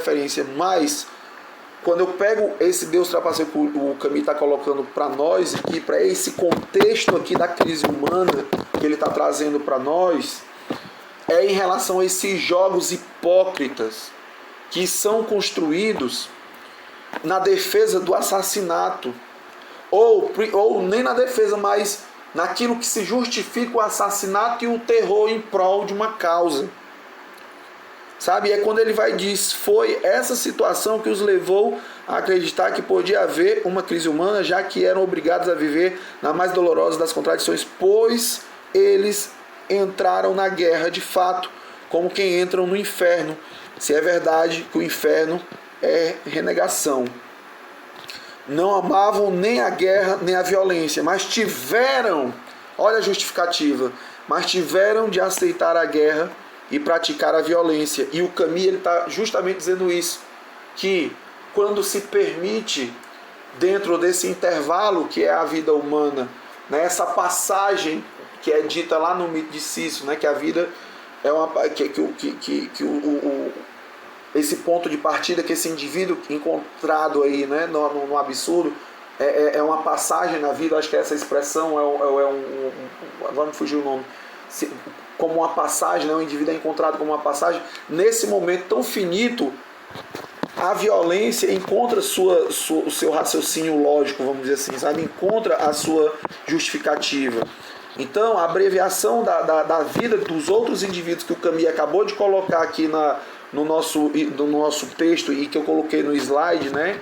referência, mas quando eu pego esse Deus trapaceiro que o Camus está colocando para nós aqui, para esse contexto aqui da crise humana que ele está trazendo para nós, é em relação a esses jogos hipócritas que são construídos na defesa do assassinato, ou nem na defesa, mas naquilo que se justifica o assassinato e o terror em prol de uma causa. Sabe? É quando ele vai dizer, foi essa situação que os levou a acreditar que podia haver uma crise humana, já que eram obrigados a viver na mais dolorosa das contradições, pois eles entraram na guerra de fato, como quem entram no inferno, se é verdade que o inferno é renegação. Não amavam nem a guerra nem a violência, mas tiveram, olha a justificativa, mas tiveram de aceitar a guerra e praticar a violência. E o Camus está justamente dizendo isso, que quando se permite, dentro desse intervalo que é a vida humana, né, essa passagem que é dita lá no mito de Sísifo, né, que a vida é uma esse ponto de partida, que esse indivíduo encontrado aí, né, no absurdo, é uma passagem na vida. Acho que essa expressão agora me fugiu o nome, como uma passagem, né, o indivíduo é encontrado como uma passagem. Nesse momento tão finito, a violência encontra o seu raciocínio lógico, vamos dizer assim, sabe? Encontra a sua justificativa. Então, a abreviação da vida dos outros indivíduos que o Camus acabou de colocar aqui no nosso texto e que eu coloquei no slide, né?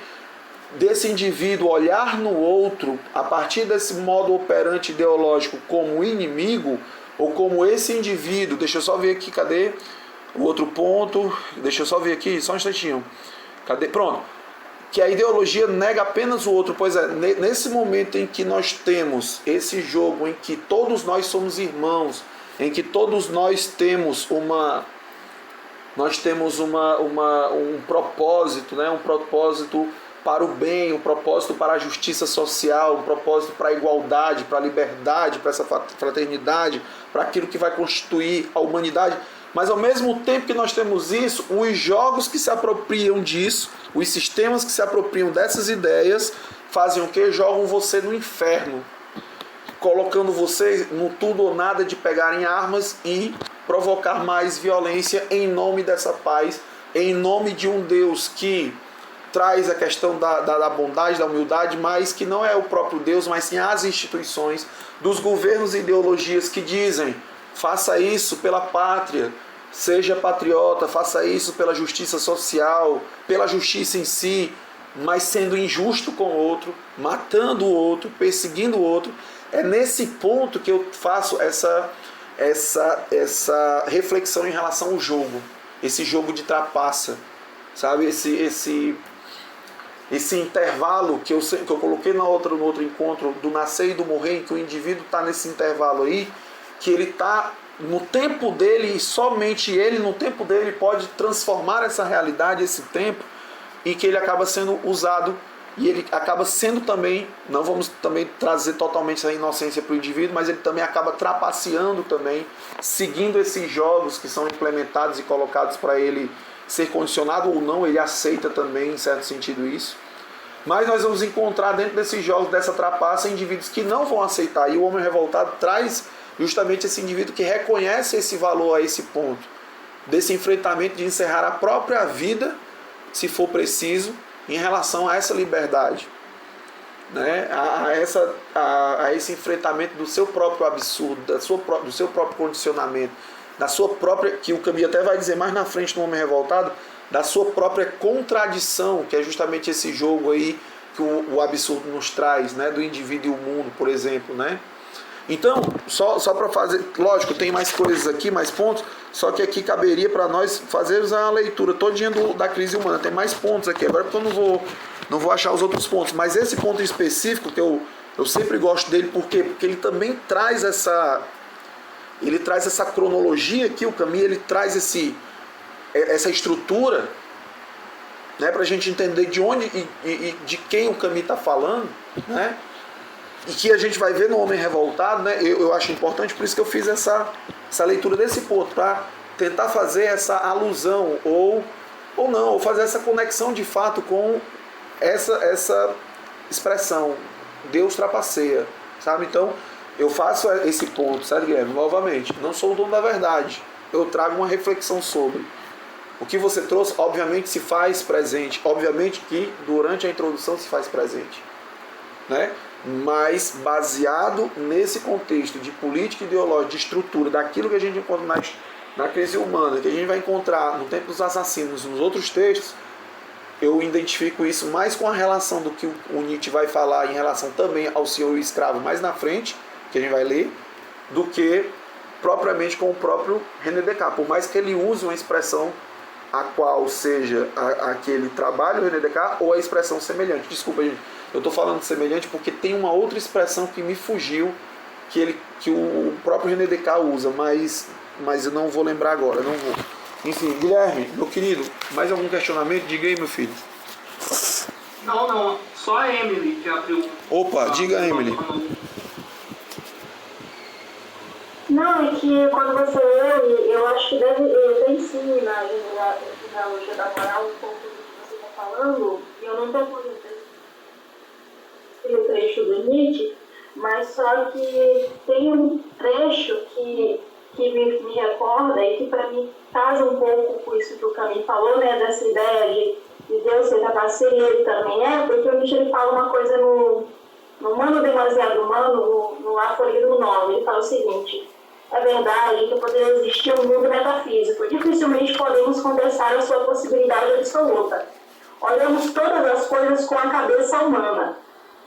Desse indivíduo olhar no outro a partir desse modo operante ideológico como inimigo, ou como esse indivíduo, deixa eu só ver aqui, cadê o outro ponto? Deixa eu só ver aqui, só um instantinho. Cadê? Pronto. Que a ideologia nega apenas o outro, pois é, nesse momento em que nós temos esse jogo, em que todos nós somos irmãos, em que todos nós temos um propósito, né? Um propósito para o bem, um propósito para a justiça social, um propósito para a igualdade, para a liberdade, para essa fraternidade, para aquilo que vai constituir a humanidade. Mas ao mesmo tempo que nós temos isso, os jogos que se apropriam disso, os sistemas que se apropriam dessas ideias, fazem o quê? Jogam você no inferno, colocando você no tudo ou nada de pegarem armas e provocar mais violência em nome dessa paz, em nome de um Deus que traz a questão da bondade, da humildade, mas que não é o próprio Deus, mas sim as instituições, dos governos e ideologias que dizem: faça isso pela pátria, seja patriota, faça isso pela justiça social, pela justiça em si, mas sendo injusto com o outro, matando o outro, perseguindo o outro. É nesse ponto que eu faço essa reflexão em relação ao jogo, esse jogo de trapaça, sabe? Esse intervalo que eu coloquei no outro encontro do nascer e do morrer, em que o indivíduo está nesse intervalo aí, que ele está no tempo dele, e somente ele no tempo dele pode transformar essa realidade, esse tempo, e que ele acaba sendo usado, e ele acaba sendo também, não vamos também trazer totalmente a inocência para o indivíduo, mas ele também acaba trapaceando também, seguindo esses jogos que são implementados e colocados para ele ser condicionado ou não, ele aceita também, em certo sentido, isso. Mas nós vamos encontrar dentro desses jogos, dessa trapaça, indivíduos que não vão aceitar, e o homem revoltado traz justamente esse indivíduo que reconhece esse valor a esse ponto, desse enfrentamento de encerrar a própria vida, se for preciso, em relação a essa liberdade, né? a esse enfrentamento do seu próprio absurdo, do seu próprio condicionamento, da sua própria, que o Camus até vai dizer mais na frente no Homem Revoltado, da sua própria contradição, que é justamente esse jogo aí que o absurdo nos traz, né? Do indivíduo e o mundo, por exemplo, né? Então, só para fazer, lógico, tem mais coisas aqui, mais pontos, só que aqui caberia para nós fazermos a leitura todinha da crise humana. Tem mais pontos aqui, agora porque eu não vou achar os outros pontos, mas esse ponto específico, que eu sempre gosto dele, por quê? Porque ele também traz essa cronologia aqui, o Camus, ele traz essa estrutura, né, para a gente entender de onde e de quem o Camus está falando, né? E que a gente vai ver no Homem Revoltado, né? Eu acho importante, por isso que eu fiz essa leitura desse ponto, para tentar fazer essa alusão ou ou não, ou fazer essa conexão de fato com essa expressão, Deus trapaceia, sabe? Então, eu faço esse ponto, sabe, Guilherme? Novamente, não sou o dono da verdade, eu trago uma reflexão sobre. O que você trouxe, obviamente, se faz presente, obviamente que durante a introdução se faz presente, né? Mas baseado nesse contexto de política ideológica, de estrutura, daquilo que a gente encontra na crise humana, que a gente vai encontrar no Tempo dos Assassinos, nos outros textos, eu identifico isso mais com a relação do que o Nietzsche vai falar em relação também ao senhor e escravo mais na frente, que a gente vai ler, do que propriamente com o próprio René Descartes. Por mais que ele use uma expressão a qual seja aquele trabalho René Descartes ou a expressão semelhante. Desculpa, gente, eu estou falando semelhante porque tem uma outra expressão que me fugiu, que o próprio René Descartes usa, mas eu não vou lembrar agora, não vou. Enfim, Guilherme, meu querido, mais algum questionamento? Diga aí, meu filho. Não, só a Emily que abriu. Opa, diga, Emily. Não, é que quando você lê, eu acho que tem sim na genealogia da moral um pouco do que você está falando, e eu não estou falando o trecho do Nietzsche, mas só que tem um trecho que me recorda e que para mim casa um pouco com isso que o Camille falou, né, dessa ideia de Deus ser trapaceiro, e ele também porque o Nietzsche ele fala uma coisa no Humano Demasiado Humano, no Aforismo 9, ele fala o seguinte: é verdade que poderia existir um mundo metafísico, dificilmente podemos contestar a sua possibilidade absoluta. Olhamos todas as coisas com a cabeça humana,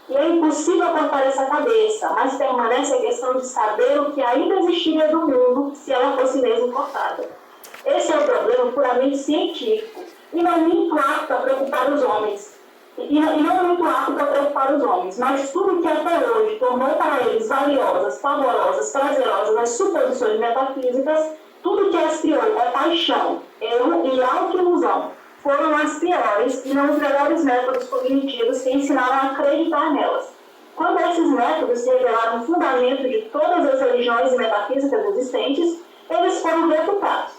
e é impossível cortar essa cabeça, mas permanece a questão de saber o que ainda existiria do mundo se ela fosse mesmo cortada. Esse é o problema puramente científico, e não muito apto a preocupar os homens. Mas tudo que até hoje tornou para eles valiosas, favorosas, prazerosas as suposições metafísicas, tudo que as criou é paixão, erro e autoilusão. Foram as piores e não os melhores métodos cognitivos que ensinaram a acreditar nelas. Quando esses métodos se revelaram o fundamento de todas as religiões e metafísicas existentes, eles foram refutados.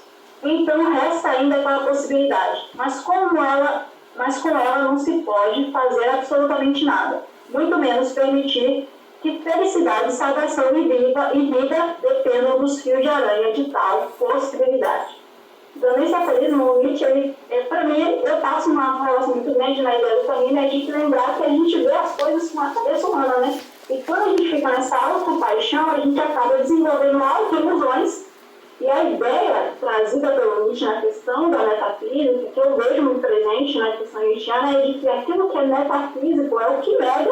Então resta ainda aquela possibilidade, mas com ela não se pode fazer absolutamente nada, muito menos permitir que felicidade, salvação e vida dependam dos fios de aranha de tal possibilidade. Então, nesse aforismo, o Nietzsche, para mim, eu passo uma relação muito grande na ideia do caminho, né, de lembrar que a gente vê as coisas com a cabeça humana, né? E quando a gente fica nessa autopaixão, a gente acaba desenvolvendo auto-ilusões. E a ideia trazida pelo Nietzsche na questão da metafísica, que eu vejo muito presente na questão nietzschiana, é de que aquilo que é metafísico é o que nega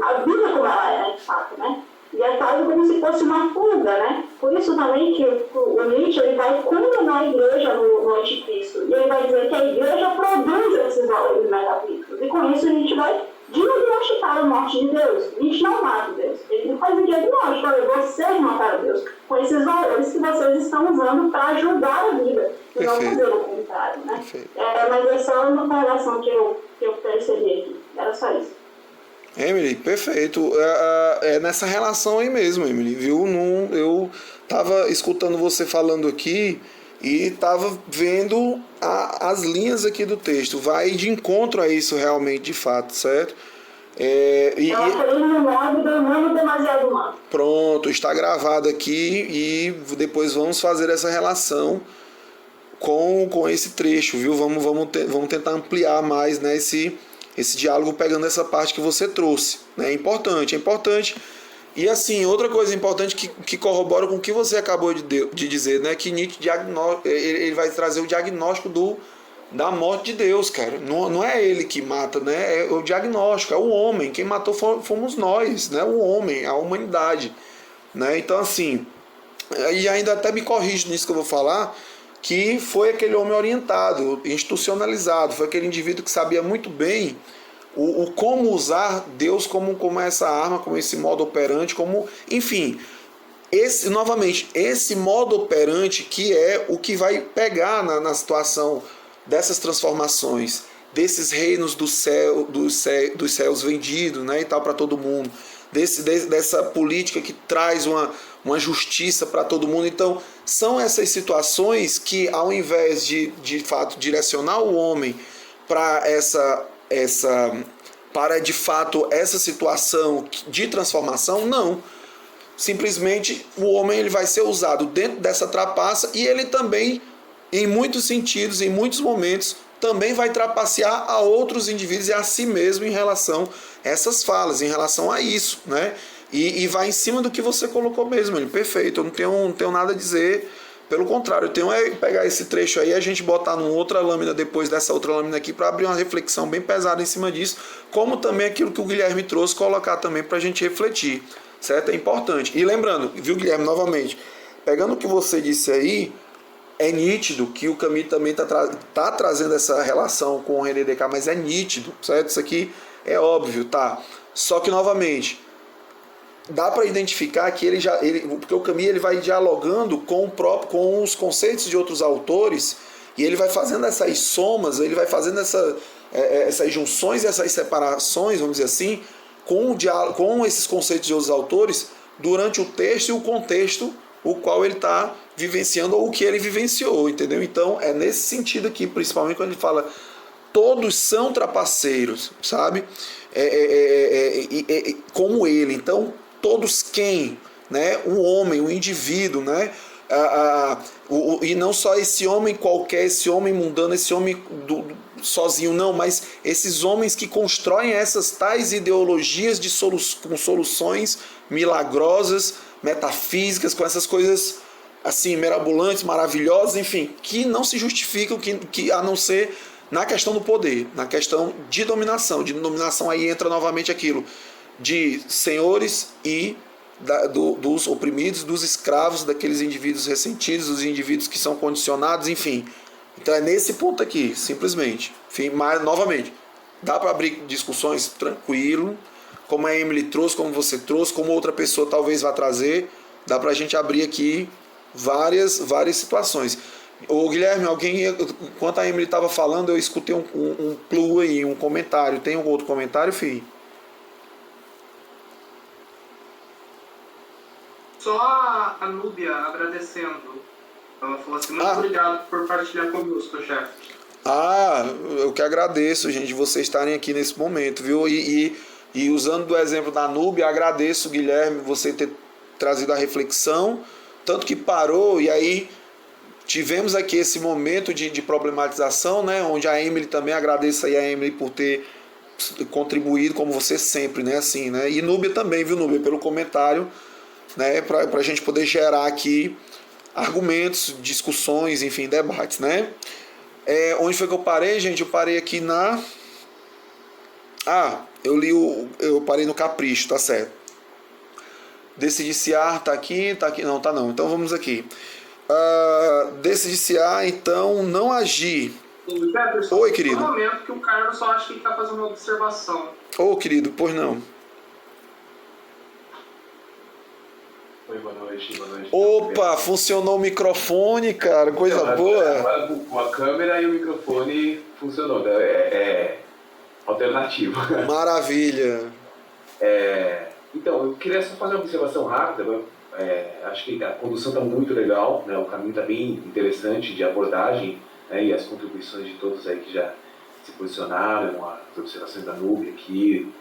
a vida como ela é, de fato, né? E é quase como se fosse uma fuga, né? Por isso também que o Nietzsche ele vai condenar a igreja no anticristo. E ele vai dizer que a igreja produz esses valores metafísicos. E com isso a gente vai diagnosticar a morte de Deus. Nietzsche não mata Deus. Ele faz o diagnóstico. Olha, vocês mataram Deus com esses valores que vocês estão usando para julgar a vida. E não fazer o contrário, né? Mas é só uma relação que eu percebi aqui. Era só isso. Emily, perfeito. É nessa relação aí mesmo, Emily, viu? Eu estava escutando você falando aqui e estava vendo as linhas aqui do texto. Vai de encontro a isso realmente, de fato, certo? Pronto, está gravado aqui e depois vamos fazer essa relação com esse trecho, viu? Vamos tentar ampliar mais, né, esse diálogo pegando essa parte que você trouxe, né? É importante. E assim, outra coisa importante que corrobora com o que você acabou de dizer, né? Que Nietzsche ele vai trazer o diagnóstico da morte de Deus, cara. Não é ele que mata, né? É o diagnóstico, é o homem. Quem matou fomos nós, né? O homem, a humanidade, né? Então assim, e ainda até me corrige nisso que eu vou falar, que foi aquele homem orientado, institucionalizado, foi aquele indivíduo que sabia muito bem o como usar Deus como essa arma, como esse modo operante, como, enfim, esse modo operante que é o que vai pegar na situação dessas transformações, desses reinos dos céus vendidos, né, e tal, para todo mundo, dessa política que traz uma justiça para todo mundo. Então, são essas situações que, ao invés de fato direcionar o homem para para de fato essa situação de transformação, não. Simplesmente o homem ele vai ser usado dentro dessa trapaça e ele também, em muitos sentidos, em muitos momentos, também vai trapacear a outros indivíduos e a si mesmo em relação a essas falas, em relação a isso, né? E vai em cima do que você colocou mesmo, ele perfeito, eu não tenho nada a dizer, pelo contrário, eu tenho é pegar esse trecho aí e a gente botar numa outra lâmina depois dessa outra lâmina aqui para abrir uma reflexão bem pesada em cima disso, como também aquilo que o Guilherme trouxe, colocar também para a gente refletir, certo? É importante. E lembrando, viu, Guilherme, novamente, pegando o que você disse aí, é nítido que o Camus também tá trazendo essa relação com o René Descartes, mas é nítido, certo? Isso aqui é óbvio, tá? Só que, novamente, dá para identificar que porque o Camus ele vai dialogando com os conceitos de outros autores e ele vai fazendo essas somas, ele vai fazendo essas junções e essas separações, vamos dizer assim, com esses conceitos de outros autores durante o texto e o contexto o qual ele está vivenciando ou o que ele vivenciou, entendeu? Então é nesse sentido aqui, principalmente quando ele fala todos são trapaceiros, sabe? Como ele. Então todos quem? Né? O homem, o indivíduo, né? E não só esse homem qualquer, esse homem mundano, esse homem sozinho, não, mas esses homens que constroem essas tais ideologias com soluções milagrosas, metafísicas, com essas coisas assim, mirabolantes, maravilhosas, enfim, que não se justificam que a não ser na questão do poder, na questão de dominação. De dominação aí entra novamente aquilo de senhores e dos oprimidos, dos escravos, daqueles indivíduos ressentidos, dos indivíduos que são condicionados, enfim. Então é nesse ponto aqui, simplesmente. Enfim, mas, novamente, dá para abrir discussões tranquilo, como a Emily trouxe, como você trouxe, como outra pessoa talvez vá trazer, dá para a gente abrir aqui várias situações. Ô Guilherme, enquanto a Emily estava falando, eu escutei um plu aí, um comentário. Tem algum outro comentário, filho? Só a Núbia agradecendo. Ela falou assim, muito obrigado por partilhar conosco, chefe. Eu que agradeço, gente, vocês estarem aqui nesse momento, viu? E usando do exemplo da Núbia, agradeço, Guilherme, você ter trazido a reflexão, tanto que parou, e aí tivemos aqui esse momento de problematização, né? Onde a Emily também, agradeço aí a Emily por ter contribuído, como você sempre, né? Assim, né? E Núbia também, viu, Núbia, pelo comentário, né? Para a gente poder gerar aqui argumentos, discussões, enfim, debates, né? Onde foi que eu parei, gente? Eu parei aqui eu parei no capricho, tá certo. Decidiciar, tá aqui, não, tá não. Então vamos aqui. Decidiciar, então, não agir. Oi, querido. No momento que o Carlos só acha que ele tá fazendo uma observação. Ô, querido, pois não. Oi, boa noite. Opa, funcionou o microfone, cara, coisa boa. Agora com a câmera e o microfone funcionou, é alternativo. Maravilha. Então, eu queria só fazer uma observação rápida. Acho que a condução está muito legal, né? O caminho está bem interessante de abordagem, né? E as contribuições de todos aí que já se posicionaram, as observações da Núbia aqui,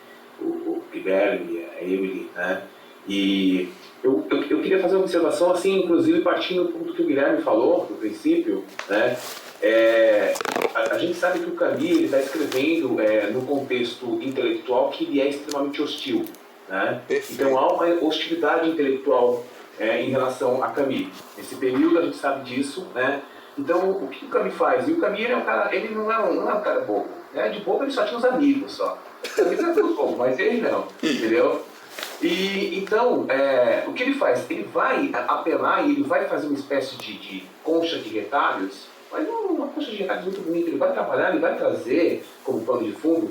o Guilherme, a Emily, né? E eu queria fazer uma observação, assim, inclusive partindo do ponto que o Guilherme falou, no princípio, né? A gente sabe que o Camus está escrevendo no contexto intelectual que ele é extremamente hostil, né? Então há uma hostilidade intelectual em relação a Camus. Nesse período a gente sabe disso, né? Então o que o Camus faz? E o Camus ele é um cara, ele não é um cara bobo, né? De bobo ele só tinha uns amigos só. O Camus é tudo bobo, mas ele não, entendeu? E então o que ele faz? Ele vai apelar e ele vai fazer uma espécie de concha de retalhos, mas uma concha de retalhos muito bonita. Ele vai trabalhar, ele vai trazer como pano de fundo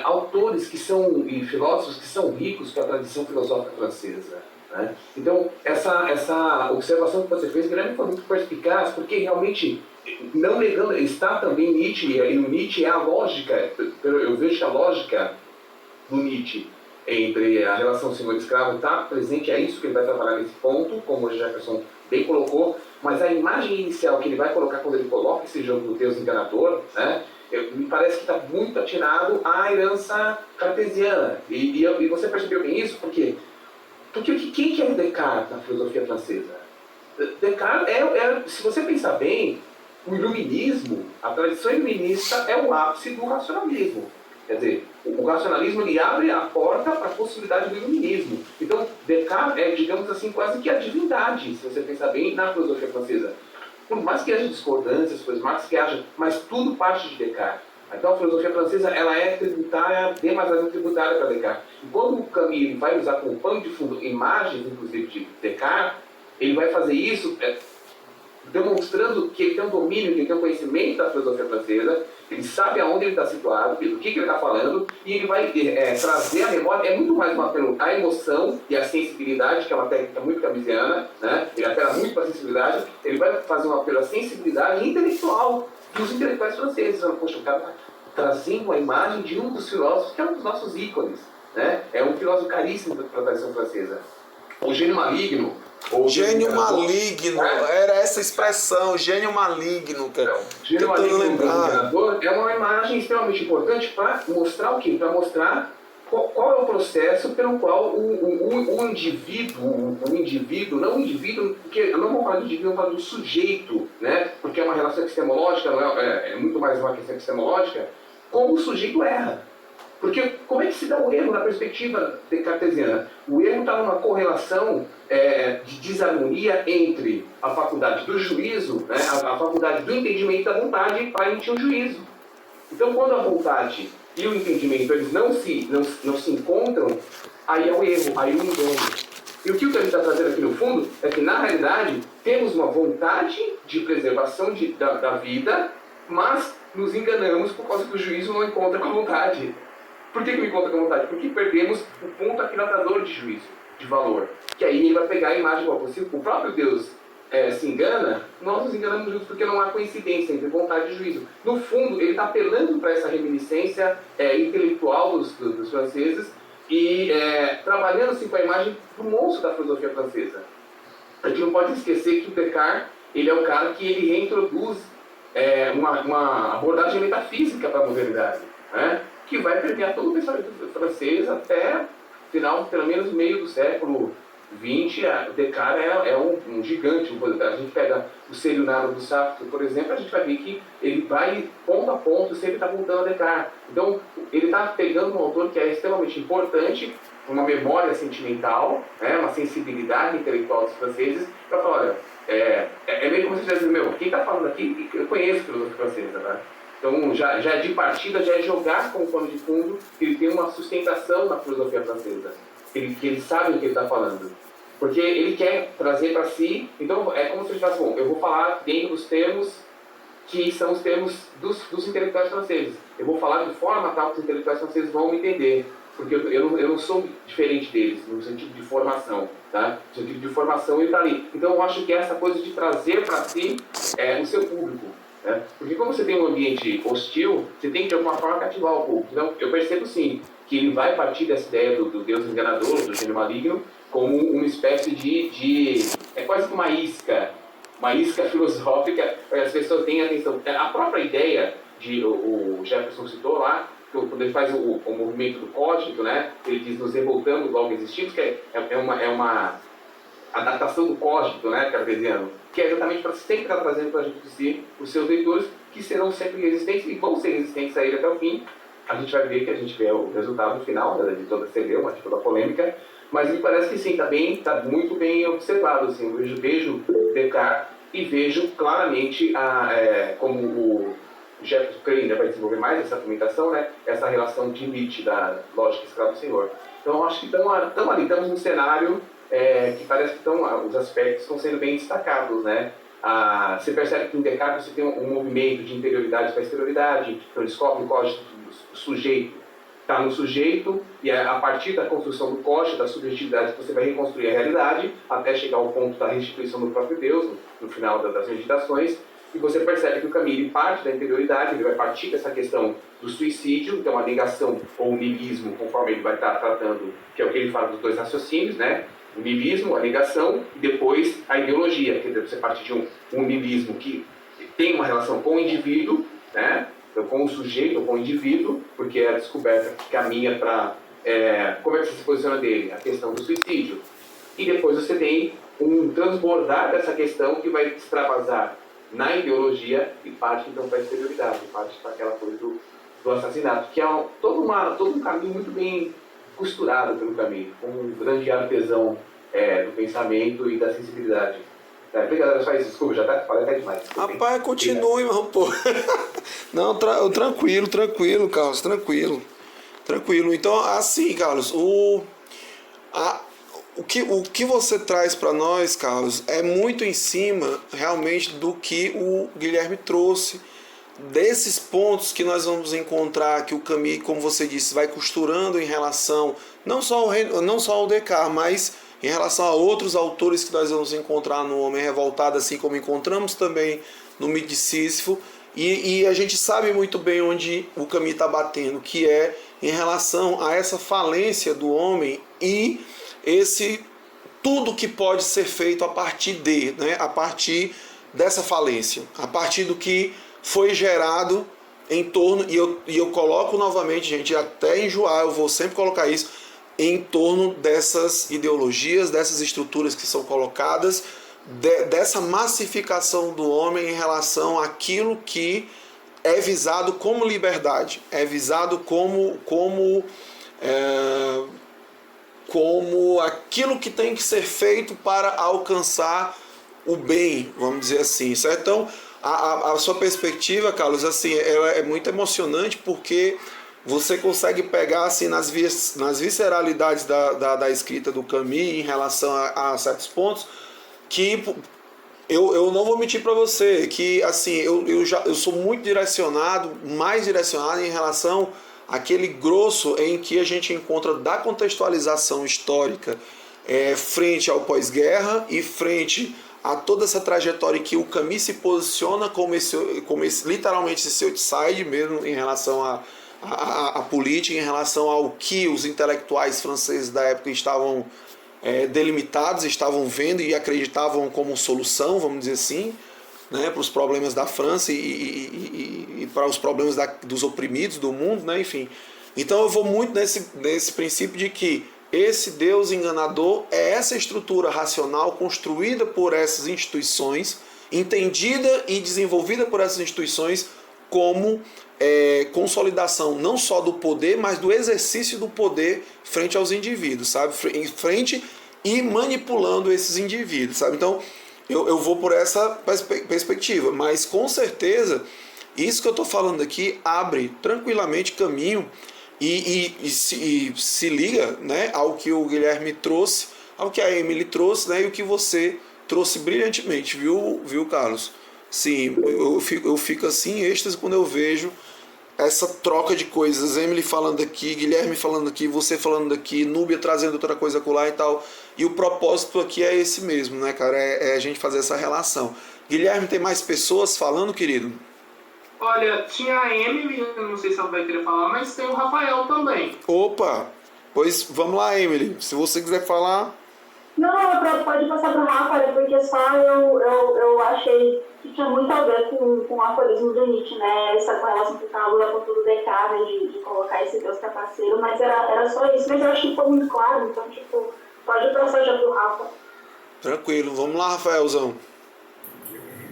autores e filósofos que são ricos para a tradição filosófica francesa, né? Então, essa observação que você fez, Guilherme, foi muito perspicaz, porque realmente, não negando, está também Nietzsche, e o Nietzsche é a lógica, eu vejo que a lógica do Nietzsche entre a relação senhor-escravo está presente, é isso que ele vai trabalhar nesse ponto, como o Jefferson bem colocou, mas a imagem inicial que ele vai colocar quando ele coloca esse jogo do Deus enganador, né, me parece que está muito atinado à herança cartesiana. E você percebeu bem isso? Porque quem que é o Descartes na filosofia francesa? Descartes se você pensar bem, o iluminismo, a tradição iluminista é o ápice do racionalismo. Quer dizer, o racionalismo ele abre a porta para a possibilidade do iluminismo. Então, Descartes é, digamos assim, quase que a divindade, se você pensar bem, na filosofia francesa. Por mais que haja discordâncias, por mais que haja, mas tudo parte de Descartes. Então, a filosofia francesa ela é tributária, demasiado tributária para Descartes. E quando o Camus ele vai usar como pano de fundo imagens, inclusive, de Descartes, ele vai fazer isso demonstrando que ele tem um domínio, que ele tem um conhecimento da filosofia francesa, ele sabe aonde ele está situado, do que ele está falando, e ele vai trazer a memória, é muito mais um apelo à emoção e à sensibilidade, que é uma técnica muito camisiana, né? Ele apela muito para a sensibilidade, ele vai fazer um apelo à sensibilidade intelectual dos intelectuais franceses. Poxa, o cara está trazendo a imagem de um dos filósofos, que é um dos nossos ícones, né? É um filósofo caríssimo da tradição francesa. O gênio maligno, gênio maligno, era essa expressão, gênio maligno. Gênio maligno é uma imagem extremamente importante para mostrar o quê? Para mostrar qual é o processo pelo qual o indivíduo, porque eu não vou falar de indivíduo, eu vou falar do sujeito, né? Porque é uma relação epistemológica, não é muito mais uma questão epistemológica, como o sujeito erra. Porque como é que se dá o erro na perspectiva cartesiana? O erro está numa correlação de desarmonia entre a faculdade do juízo, né, a faculdade do entendimento da vontade para emitir um juízo. Então, quando a vontade e o entendimento eles não se encontram, aí é o erro, aí é o engano. E o que o Camus está trazendo aqui no fundo é que, na realidade, temos uma vontade de preservação da vida, mas nos enganamos por causa que o juízo não encontra com a vontade. Por que me encontra com a vontade? Porque perdemos o ponto aquilatador de juízo, de valor. Que aí ele vai pegar a imagem igual possível. O próprio Deus se engana, nós nos enganamos juntos porque não há coincidência entre vontade e juízo. No fundo, ele está apelando para essa reminiscência intelectual dos franceses e trabalhando assim, com a imagem do monstro da filosofia francesa. A gente não pode esquecer que o Descartes ele é o cara que ele reintroduz uma abordagem metafísica para a modernidade, né? Que vai permear todo o pensamento francês até final, pelo menos meio do século XX. Descartes é um gigante. A gente pega o Ser Leonardo do Sartre, por exemplo, a gente vai ver que ele vai ponto a ponto, sempre está voltando a Descartes. Então, ele está pegando um autor que é extremamente importante, uma memória sentimental, né, uma sensibilidade intelectual dos franceses, para falar, olha, é meio como se você dissesse, quem está falando aqui, eu conheço a filosofia francesa, né? Então, já é de partida, já é jogar com o pano de fundo, ele tem uma sustentação na filosofia francesa. Que ele sabe o que ele está falando. Porque ele quer trazer para si... Então, é como se ele falasse, eu vou falar dentro dos termos que são os termos dos intelectuais franceses. Eu vou falar de forma tal que os intelectuais franceses vão me entender. Porque eu não sou diferente deles, no sentido de formação. Tá? No sentido de formação, ele está ali. Então, eu acho que é essa coisa de trazer para si o seu público. Porque como você tem um ambiente hostil, você tem que de alguma forma cativar o público. Então, eu percebo sim que ele vai partir dessa ideia do Deus enganador, do gênio maligno, como uma espécie de é quase que uma isca filosófica, as pessoas têm atenção. A própria ideia, o Jefferson citou lá, quando ele faz o movimento do código, né, ele diz nos revoltando logo existimos, que é uma adaptação do código, né, cartesiano, que é exatamente para sempre estar trazendo para a gente de si os seus leitores, que serão sempre resistentes e vão ser resistentes a ele até o fim. A gente vai ver que a gente vê o resultado final de toda a celeuma, de toda a polêmica, mas me parece que sim, está muito bem observado. Assim, eu vejo Descartes e vejo claramente, como o Jefferson ainda vai desenvolver mais essa argumentação, né, essa relação de Nietzsche da lógica escravo-senhor. Então, eu acho que estamos num cenário que parece que os aspectos estão sendo bem destacados, né? Você percebe que em Descartes você tem um movimento de interioridade para exterioridade, então descobre o código do sujeito, está no sujeito, e a partir da construção do código, da subjetividade, você vai reconstruir a realidade, até chegar ao ponto da restituição do próprio Deus, no final das meditações. E você percebe que o caminho ele parte da interioridade, ele vai partir dessa questão do suicídio, então a negação ou o niilismo, conforme ele vai estar tratando, que é o que ele fala dos dois raciocínios, né? O niilismo, a negação, e depois a ideologia. Quer dizer, você parte de um niilismo que tem uma relação com o indivíduo, né? Então, com o sujeito ou com o indivíduo, porque é a descoberta que caminha para... como é que você se posiciona dele? A questão do suicídio. E depois você tem um transbordar dessa questão que vai extravasar na ideologia e parte então para a exterioridade, parte para aquela coisa do assassinato, que é todo um caminho muito bem costurado pelo caminho, com um grande artesão do pensamento e da sensibilidade. Obrigado, só isso, desculpa, já falei até demais. Rapaz, continue, irmão, pô. Não, tranquilo, Carlos, tranquilo. Então, assim, Carlos, o que você traz para nós, Carlos, é muito em cima, realmente, do que o Guilherme trouxe, desses pontos que nós vamos encontrar, que o Camus, como você disse, vai costurando em relação, não só ao Descartes, mas em relação a outros autores que nós vamos encontrar no Homem Revoltado, assim como encontramos também no Mito de Sísifo, e a gente sabe muito bem onde o Camus está batendo, que é em relação a essa falência do homem e esse tudo que pode ser feito a partir a partir dessa falência, a partir do que foi gerado em torno, e eu coloco novamente, gente, até enjoar, eu vou sempre colocar isso, em torno dessas ideologias, dessas estruturas que são colocadas, dessa massificação do homem em relação àquilo que é visado como liberdade, é visado como aquilo que tem que ser feito para alcançar o bem, vamos dizer assim, certo? Então, a sua perspectiva, Carlos, assim, ela é muito emocionante, porque você consegue pegar assim, nas visceralidades da escrita do Camus em relação a certos pontos, que eu não vou mentir para você, que assim, eu sou muito mais direcionado em relação àquele grosso em que a gente encontra da contextualização histórica frente ao pós-guerra e frente a toda essa trajetória que o Camus se posiciona como literalmente esse outside mesmo em relação a política, em relação ao que os intelectuais franceses da época estavam delimitados, estavam vendo e acreditavam como solução, vamos dizer assim, né, para os problemas da França e para os problemas dos oprimidos do mundo, né, enfim. Então eu vou muito nesse princípio de que esse Deus enganador é essa estrutura racional construída por essas instituições, entendida e desenvolvida por essas instituições como consolidação não só do poder, mas do exercício do poder frente aos indivíduos, sabe? Em frente e manipulando esses indivíduos, sabe? Então, eu vou por essa perspectiva, mas com certeza, isso que eu estou falando aqui abre tranquilamente caminho e se liga, né, ao que o Guilherme trouxe, ao que a Emily trouxe, né, e o que você trouxe brilhantemente, viu, Carlos? Sim, eu fico assim, êxtase quando eu vejo essa troca de coisas, Emily falando aqui, Guilherme falando aqui, você falando aqui, Núbia trazendo outra coisa acolá e tal, e o propósito aqui é esse mesmo, né, cara, é a gente fazer essa relação. Guilherme, tem mais pessoas falando, querido? Olha, tinha a Emily, não sei se ela vai querer falar, mas tem o Rafael também. Opa, pois vamos lá, Emily, se você quiser falar... Não, pode passar para o Rafa, porque só eu achei que tinha muito a ver com o aforismo do Nietzsche, né? Essa correlação que está com tudo Descartes, de colocar esse Deus trapaceiro, mas era só isso. Mas eu acho que ficou muito claro, então, tipo, pode passar já para o Rafa. Tranquilo, vamos lá, Rafaelzão.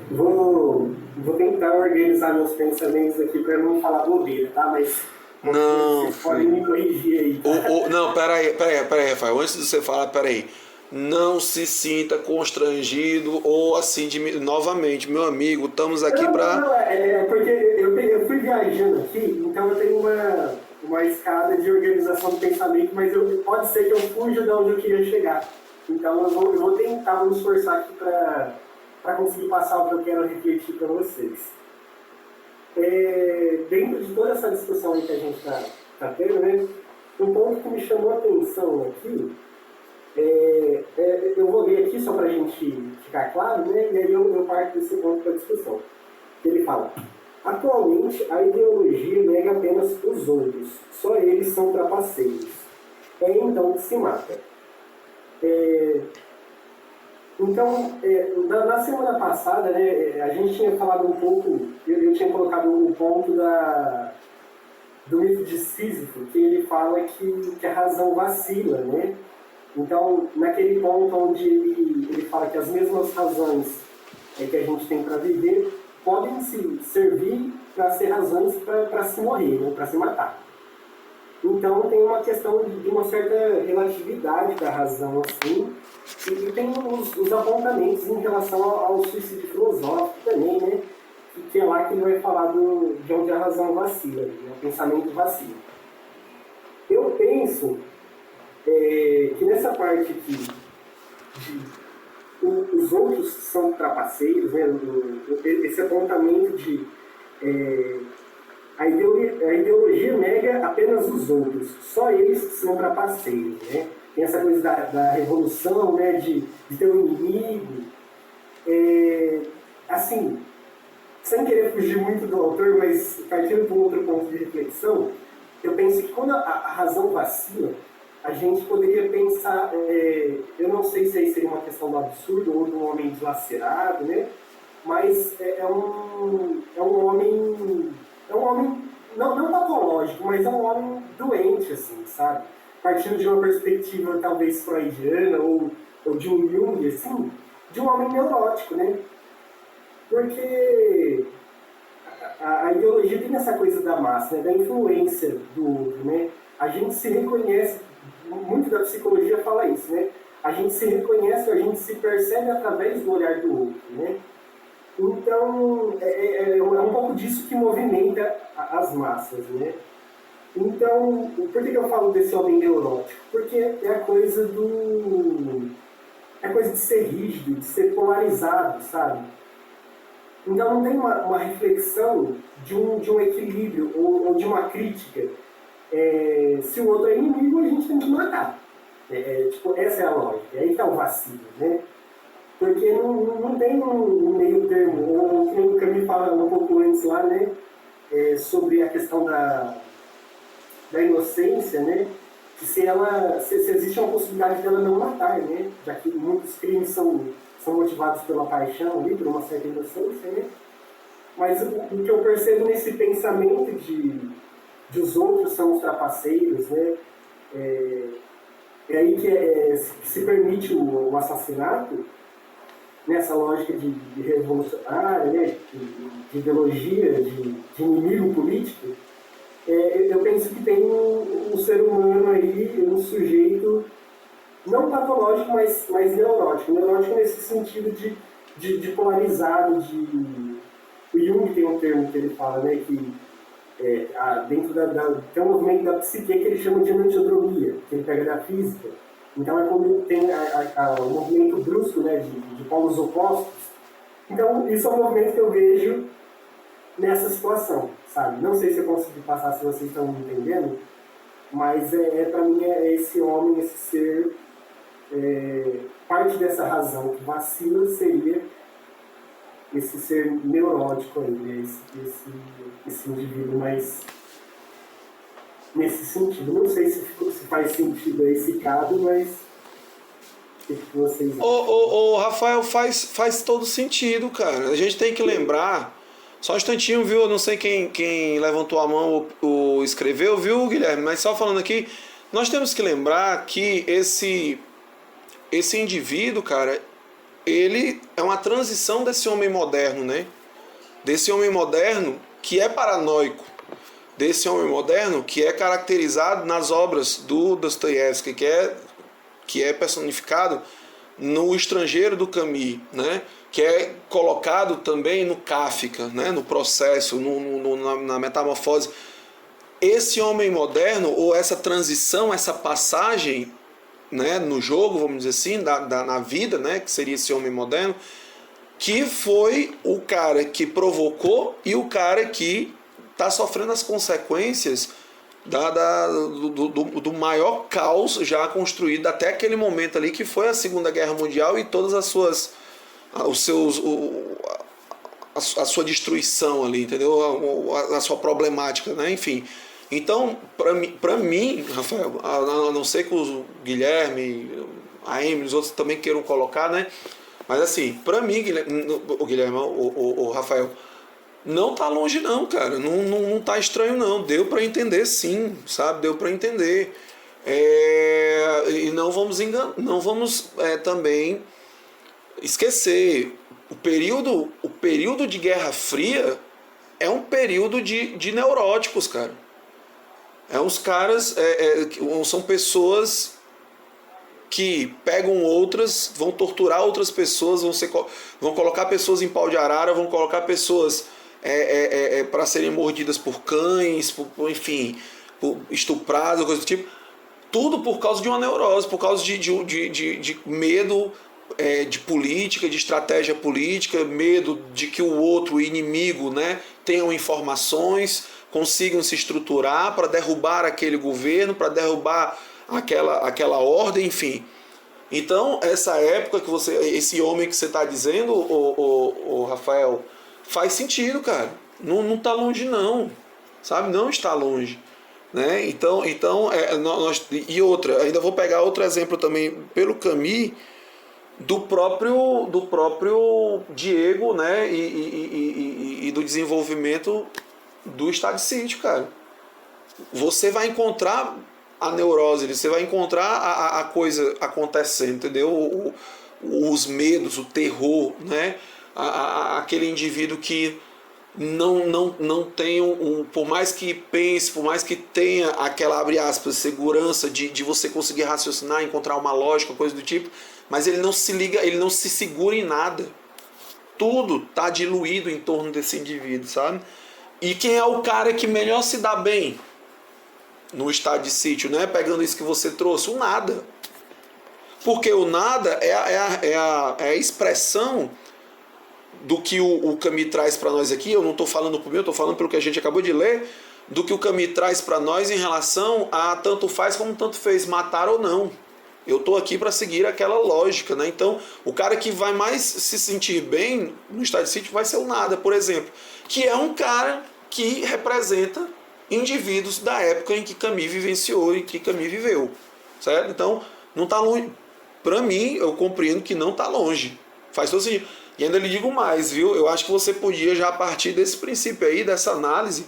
Vou tentar organizar meus pensamentos aqui para não falar bobeira, tá? Mas não, vocês podem me corrigir aí. Tá? Não, peraí, Rafael, antes de você falar, peraí. Não se sinta constrangido ou assim, novamente, meu amigo, estamos aqui para... Não, porque eu fui viajando aqui, então eu tenho uma escada de organização do pensamento, mas pode ser que eu fuja de onde eu queria chegar. Então eu vou tentar, vou me esforçar aqui para conseguir passar o que eu quero refletir para vocês. Dentro de toda essa discussão aí que a gente está tendo, né, um ponto que me chamou a atenção aqui, eu vou ler aqui só para a gente ficar claro, né, e aí eu parto desse ponto para a discussão. Ele fala: atualmente, a ideologia nega apenas os outros, só eles são trapaceiros. É então que se mata. Então, na semana passada, né, a gente tinha falado um pouco, eu tinha colocado o ponto do mito de Sísifo, que ele fala que a razão vacila, né? Então, naquele ponto onde ele fala que as mesmas razões que a gente tem para viver podem servir para ser razões para se morrer, né? Para se matar. Então, tem uma questão de uma certa relatividade da razão, assim, e tem os apontamentos em relação ao suicídio filosófico também, né? Que é lá que ele vai falar de onde a razão vacila, né? O pensamento vacila. Eu penso que nessa parte aqui, os outros são trapaceiros, né? Esse apontamento de a ideologia nega apenas os outros, só eles são trapaceiros, né? Tem essa coisa da revolução, né? De ter um inimigo. Assim, sem querer fugir muito do autor, mas partindo para um outro ponto de reflexão, eu penso que quando a razão vacila, a gente poderia pensar, eu não sei se aí seria uma questão do absurdo ou de um homem dilacerado, né? Mas é um homem não patológico, mas é um homem doente, assim, sabe? Partindo de uma perspectiva talvez freudiana ou de um Jung, assim, de um homem neurótico, né? Porque a ideologia tem essa coisa da massa, né? Da influência do outro, né? A gente se reconhece, muito da psicologia fala isso, né? A gente se reconhece, a gente se percebe através do olhar do outro, né? Então, é um pouco disso que movimenta as massas, né? Então, por que eu falo desse homem neurótico? Porque é a coisa de ser rígido, de ser polarizado, sabe? Então não tem uma reflexão de um equilíbrio ou de uma crítica. Se o outro é inimigo, a gente tem que matar. Essa é a lógica. Aí está o vacilo, né? Porque não tem um meio termo, ou que o Camus fala um pouco antes lá, né? Sobre a questão da inocência, né? Que se existe uma possibilidade dela não matar, né? Já que muitos crimes são motivados pela paixão, ali, por uma certa inocência, né? Mas o que eu percebo nesse pensamento de os outros são os trapaceiros, né? É aí que se permite o assassinato, nessa lógica de revolucionária, né? De ideologia, de inimigo político. Eu penso que tem um ser humano aí, um sujeito não patológico, mas neurótico. Neurótico nesse sentido de polarizado, o Jung tem um termo que ele fala, né, que dentro tem um movimento da psique que ele chama de enantiodromia, que ele pega da física. Então é quando tem o movimento brusco, né, de polos opostos. Então isso é um movimento que eu vejo nessa situação, sabe? Não sei se eu consegui passar, se vocês estão entendendo, mas para mim esse homem, esse ser, parte dessa razão que vacila seria esse ser neurótico aí, né? esse indivíduo mais nesse sentido. Não sei se faz sentido aí citado, mas o que vocês acham? Rafael, faz todo sentido, cara. A gente tem que lembrar, só um instantinho, viu? Eu não sei quem levantou a mão ou escreveu, viu, Guilherme? Mas só falando aqui, nós temos que lembrar que esse indivíduo, cara, ele é uma transição desse homem moderno, né? Desse homem moderno que é paranoico, desse homem moderno que é caracterizado nas obras do Dostoiévski, que é personificado no Estrangeiro do Camus, né? Que é colocado também no Kafka, né? No Processo, na Metamorfose. Esse homem moderno, ou essa transição, essa passagem, né, no jogo, vamos dizer assim, na vida, né, que seria esse homem moderno, que foi o provocou e o cara que está sofrendo as consequências do maior caos já construído até aquele momento ali, que foi a Segunda Guerra Mundial e todas as a sua destruição ali, entendeu? A sua problemática, né? Enfim. Então, para mim, Rafael, a não ser que o Guilherme, a Emily, os outros também queiram colocar, né? Mas assim, para mim, o Rafael, não tá longe não, cara. Não tá estranho não. Deu para entender sim, sabe? Deu para entender. E não vamos também esquecer, o período de Guerra Fria é um período de neuróticos, cara. Uns caras, são pessoas que pegam outras, vão torturar outras pessoas, vão colocar pessoas em pau de arara, vão colocar pessoas para serem mordidas por cães, enfim, por estupradas, coisa do tipo. Tudo por causa de uma neurose, por causa de medo de política, de estratégia política, medo de que o outro, o inimigo, né, tenham informações, consigam se estruturar para derrubar aquele governo, para derrubar aquela ordem, enfim. Então, essa época que esse homem que você está dizendo, o Rafael, faz sentido, cara. Não está longe não, sabe? Não está longe. Né? Então e outra, ainda vou pegar outro exemplo também pelo Camus, do próprio Diego, né? E do desenvolvimento do estado de sítio, cara. Você vai encontrar a neurose, você vai encontrar a coisa acontecendo, entendeu? Os medos, o terror, né? Aquele indivíduo que não tem por mais que pense, por mais que tenha aquela, abre aspas, segurança de você conseguir raciocinar, encontrar uma lógica, coisa do tipo, mas ele não se liga, ele não se segura em nada. Tudo tá diluído em torno desse indivíduo, sabe? E quem é o cara que melhor se dá bem no estado de sítio, né? Pegando isso que você trouxe, o nada. Porque o nada é a expressão do que o Camus traz para nós aqui. Eu não estou falando por mim, eu estou falando pelo que a gente acabou de ler, do que o Camus traz para nós em relação a tanto faz como tanto fez, matar ou não. Eu estou aqui para seguir aquela lógica, né? Então, o cara que vai mais se sentir bem no estado de sítio vai ser o nada, por exemplo, que é um cara que representa indivíduos da época em que Camus vivenciou e que Camus viveu, certo? Então, não está longe. Para mim, eu compreendo que não está longe. Faz todo sentido. E ainda lhe digo mais, viu? Eu acho que você podia já, a partir desse princípio aí, dessa análise,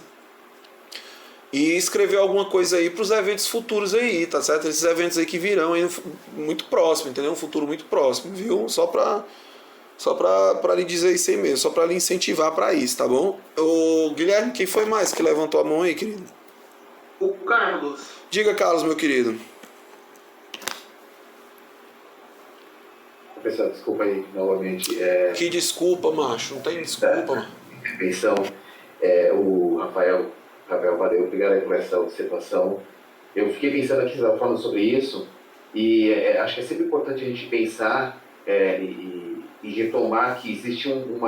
e escrever alguma coisa aí para os eventos futuros aí, tá certo? Esses eventos aí que virão aí muito próximo, entendeu? Um futuro muito próximo, viu? Só para lhe dizer isso aí mesmo, só para lhe incentivar para isso, tá bom? Ô, Guilherme, quem foi mais que levantou a mão aí, querido? O Carlos. Diga, Carlos, meu querido. Pessoal, desculpa aí novamente. Que desculpa, macho. Não tem desculpa, mano. Intervenção. O Rafael, valeu, obrigado aí por essa observação. Eu fiquei pensando aqui, você estava falando sobre isso, e acho que é sempre importante a gente pensar e retomar que existe um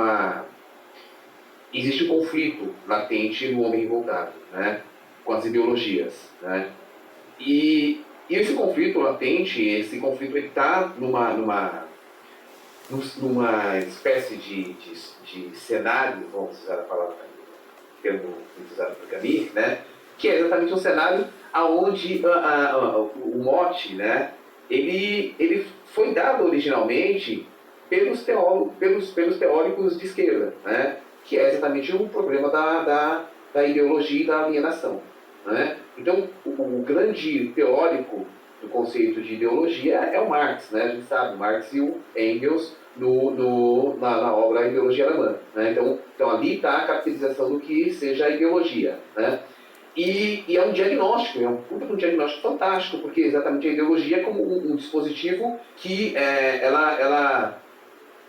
conflito latente no homem revoltado, né, com as ideologias, né, e esse conflito latente, esse conflito está numa espécie de cenário, vamos usar a palavra, termo usado por Camus, né, que é exatamente um cenário onde o mote, né, ele foi dado originalmente pelos teóricos de esquerda, né, que é exatamente um problema da ideologia e da alienação, né. Então, o grande teórico do conceito de ideologia é o Marx, né? A gente sabe, Marx e o Engels na obra A Ideologia Alemã, né? Então ali está a caracterização do que seja a ideologia, né? E é um diagnóstico, é um diagnóstico fantástico, porque exatamente a ideologia é como um dispositivo que ela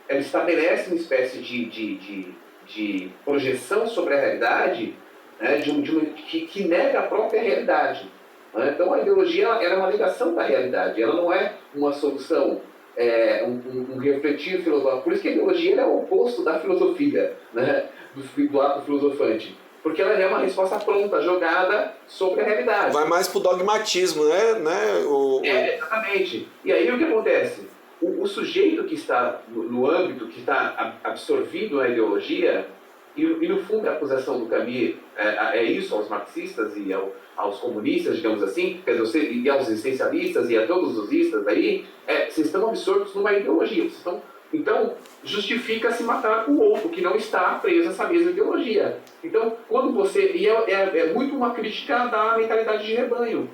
estabelece uma espécie de projeção sobre a realidade, né? Que nega a própria realidade. Então a ideologia é uma negação da realidade, ela não é uma solução, um refletir filosófico. Por isso que a ideologia é o oposto da filosofia, né? do ato filosofante, porque ela é uma resposta pronta, jogada sobre a realidade. Vai mais pro dogmatismo, né? Exatamente. E aí o que acontece? O sujeito que está no âmbito, que está absorvido na ideologia, E no fundo a acusação do Camus é isso aos marxistas e aos comunistas, digamos assim, quer dizer, e aos existencialistas e a todos os istas aí, vocês estão absortos numa ideologia. Então, justifica se matar o outro, que não está preso a essa mesma ideologia. Então, quando você... E é muito uma crítica da mentalidade de rebanho.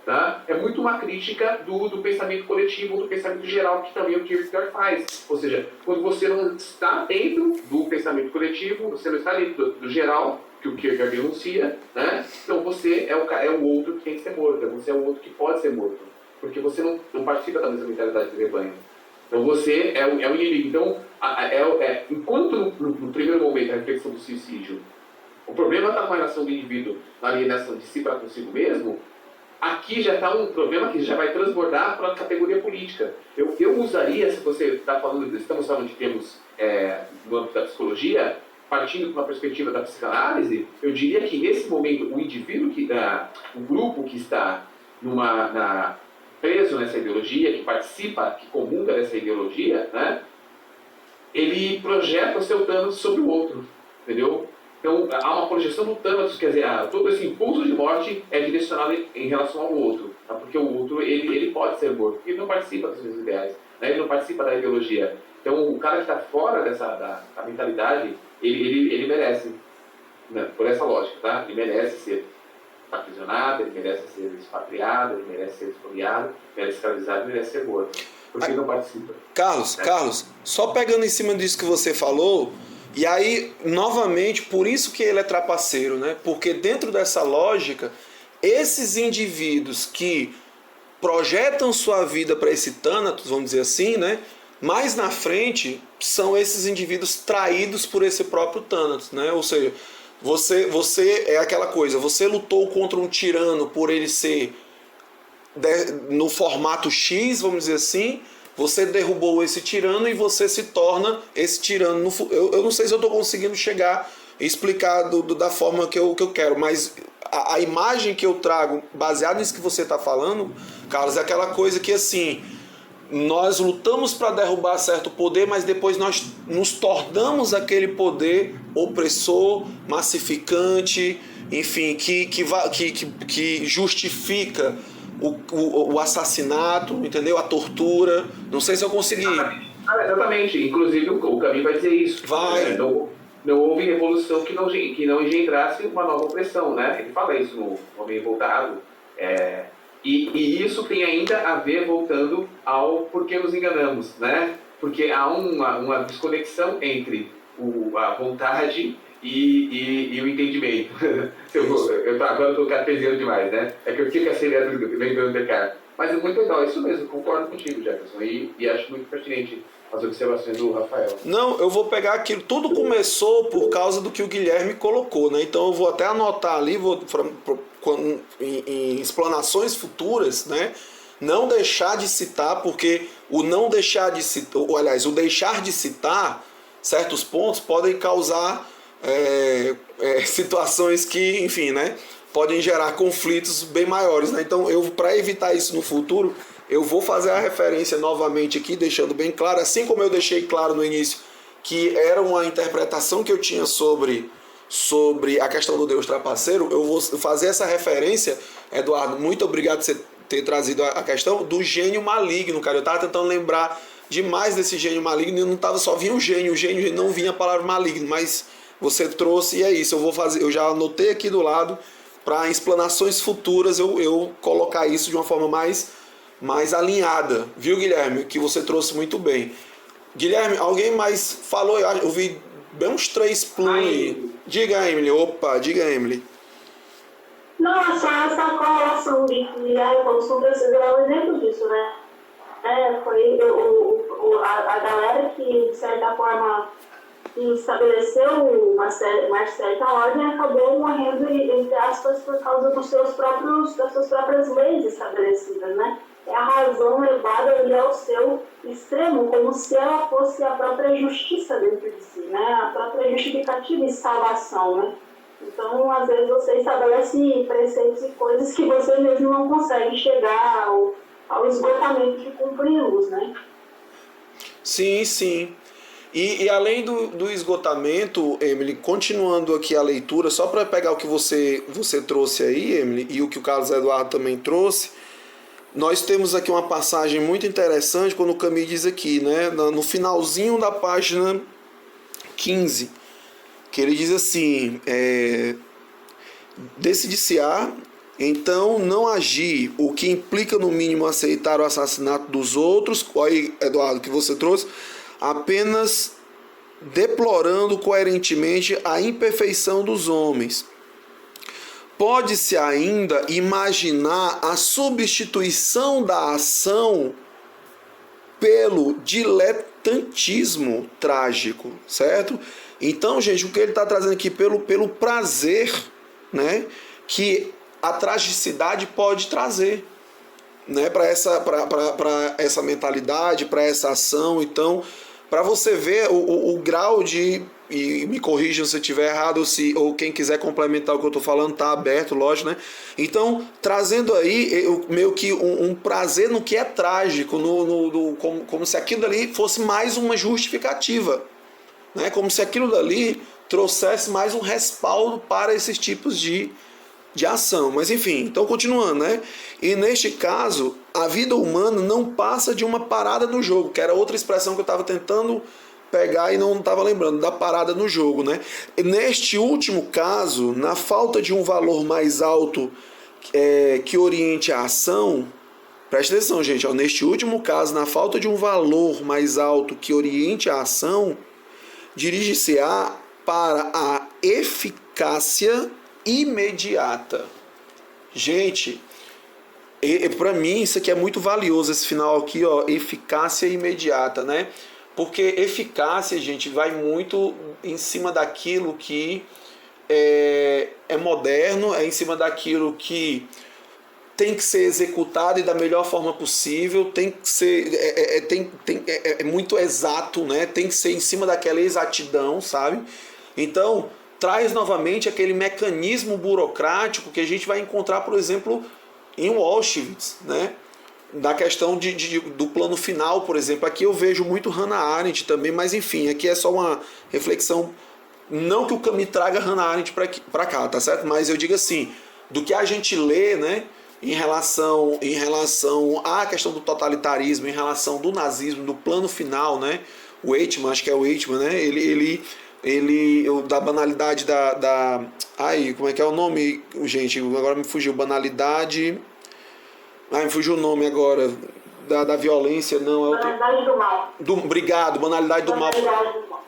Tá? É muito uma crítica do pensamento coletivo, do pensamento geral, que também o Kierkegaard faz. Ou seja, quando você não está dentro do pensamento coletivo, você não está dentro do geral, que o Kierkegaard denuncia, né? Então você é o outro que tem que ser morto, você é o outro que pode ser morto, porque você não participa da mesma mentalidade de rebanho. Então você é o inimigo. Então, enquanto no primeiro momento a reflexão do suicídio, o problema está numa relação do indivíduo, na alienação de si para consigo mesmo, aqui já está um problema que já vai transbordar para a categoria política. Eu usaria, se você está falando, estamos falando de termos no âmbito da psicologia, partindo para uma perspectiva da psicanálise, eu diria que nesse momento o indivíduo, o grupo que está preso nessa ideologia, que participa, que comunga dessa ideologia, né, ele projeta o seu Thanos sobre o outro, entendeu? Então, há uma projeção do Thanos, quer dizer, todo esse impulso de morte é direcionado em relação ao outro, tá? Porque o outro, ele pode ser morto, porque ele não participa dos seus ideais, né? Ele não participa da ideologia. Então, o cara que está fora da mentalidade, ele merece, né? Por essa lógica, tá? Ele merece ser aprisionado, ele merece ser expatriado, ele merece ser expoliado, merece ser escravizado, ele merece ser morto, porque ele não participa. Carlos, só pegando em cima disso que você falou, e aí, novamente, por isso que ele é trapaceiro, né? Porque dentro dessa lógica, esses indivíduos que projetam sua vida para esse Thanatos, vamos dizer assim, né? Mais na frente, são esses indivíduos traídos por esse próprio Thanatos, né? Ou seja, você é aquela coisa, você lutou contra um tirano por ele ser no formato X, vamos dizer assim, você derrubou esse tirano e você se torna esse tirano. Eu não sei se eu estou conseguindo chegar e explicar da forma que eu quero, mas a imagem que eu trago, baseado nisso que você está falando, Carlos, é aquela coisa que assim, nós lutamos para derrubar certo poder, mas depois nós nos tornamos aquele poder opressor, massificante, enfim, que justifica o assassinato, entendeu? A tortura. Não sei se eu consegui. Exatamente. Inclusive o Camus vai dizer isso. Vai. Não houve revolução que não engendrasse uma nova opressão, né? Ele fala isso no Homem Revoltado. E isso tem ainda a ver, voltando ao porquê nos enganamos, né? Porque há uma desconexão entre a vontade e o entendimento. Agora eu estou cartesiano demais, né? É que eu fico acelerado lembrando de Descartes. Mas é muito legal, isso mesmo, concordo contigo, Jefferson, e acho muito pertinente as observações do Rafael. Não, eu vou pegar aquilo, tudo começou por causa do que o Guilherme colocou, né? Então eu vou até anotar ali, em explanações futuras, né? Não deixar de citar, porque o deixar de citar certos pontos podem causar situações que, enfim, né, podem gerar conflitos bem maiores, né? Então, para evitar isso no futuro, eu vou fazer a referência novamente aqui, deixando bem claro, assim como eu deixei claro no início, que era uma interpretação que eu tinha sobre a questão do Deus trapaceiro, eu vou fazer essa referência, Eduardo, muito obrigado por você ter trazido a questão do gênio maligno, cara. Eu estava tentando lembrar demais desse gênio maligno, e não tava, só vinha o gênio, não vinha a palavra maligno, mas você trouxe e é isso. Eu já anotei aqui do lado para explanações futuras eu colocar isso de uma forma mais alinhada, viu, Guilherme? Que você trouxe muito bem. Guilherme, alguém mais falou? Eu vi bem uns 3 plum aí. Diga, Emily. Opa, diga, Emily. Nossa, essa correlação de a Revolução Francesa é um exemplo disso, né? Foi a galera que, de certa forma, estabeleceu uma certa ordem acabou morrendo, entre aspas, por causa das suas próprias leis estabelecidas, né? É a razão levada ali ao seu extremo, como se ela fosse a própria justiça dentro de si, né? A própria justificativa e salvação, né? Então, às vezes, você estabelece preceitos e coisas que você mesmo não consegue chegar ao esgotamento de cumpri-los, né? Sim, sim. E além do esgotamento, Emily, continuando aqui a leitura, só para pegar o que você trouxe aí, Emily, e o que o Carlos Eduardo também trouxe, nós temos aqui uma passagem muito interessante quando o Camille diz aqui, né, no finalzinho da página 15, que ele diz assim, decide-se-á, então, não agir, o que implica no mínimo aceitar o assassinato dos outros, aí, Eduardo, que você trouxe, apenas deplorando coerentemente a imperfeição dos homens. Pode-se ainda imaginar a substituição da ação pelo diletantismo trágico, certo? Então, gente, o que ele está trazendo aqui pelo prazer, né, que a tragicidade pode trazer, né, para essa mentalidade, para essa ação. Então, para você ver o grau de, e me corrijam se eu estiver errado, ou quem quiser complementar o que eu estou falando, está aberto, lógico, né? Então, trazendo aí meio que um prazer no que é trágico, como se aquilo ali fosse mais uma justificativa, né? Como se aquilo dali trouxesse mais um respaldo para esses tipos de ação. Mas enfim, então continuando, né? E neste caso, a vida humana não passa de uma parada no jogo, que era outra expressão que eu estava tentando pegar e não estava lembrando, da parada no jogo, né? E neste último caso, na falta de um valor mais alto que oriente a ação, preste atenção, gente, ó, neste último caso, na falta de um valor mais alto que oriente a ação, dirige-se-á para a eficácia imediata. Gente, para mim isso aqui é muito valioso, esse final aqui, ó, eficácia imediata, né? Porque eficácia, gente, vai muito em cima daquilo que é moderno, é em cima daquilo que tem que ser executado e da melhor forma possível, tem que ser é muito exato, né? Tem que ser em cima daquela exatidão, sabe? Então, traz novamente aquele mecanismo burocrático que a gente vai encontrar, por exemplo, em Auschwitz, né? Da questão do plano final, por exemplo. Aqui eu vejo muito Hannah Arendt também, mas enfim, aqui é só uma reflexão, não que o Camus traga Hannah Arendt para cá, tá certo? Mas eu digo assim, do que a gente lê, né, em relação à questão do totalitarismo, em relação do nazismo, do plano final, né? O Eichmann, acho que é o Eichmann, né? Ele da banalidade ai, como é que é o nome, gente? Agora me fugiu, banalidade. Ai, me fugiu o nome agora. Da violência, não. É outro... Banalidade do mal. Obrigado, banalidade do mal.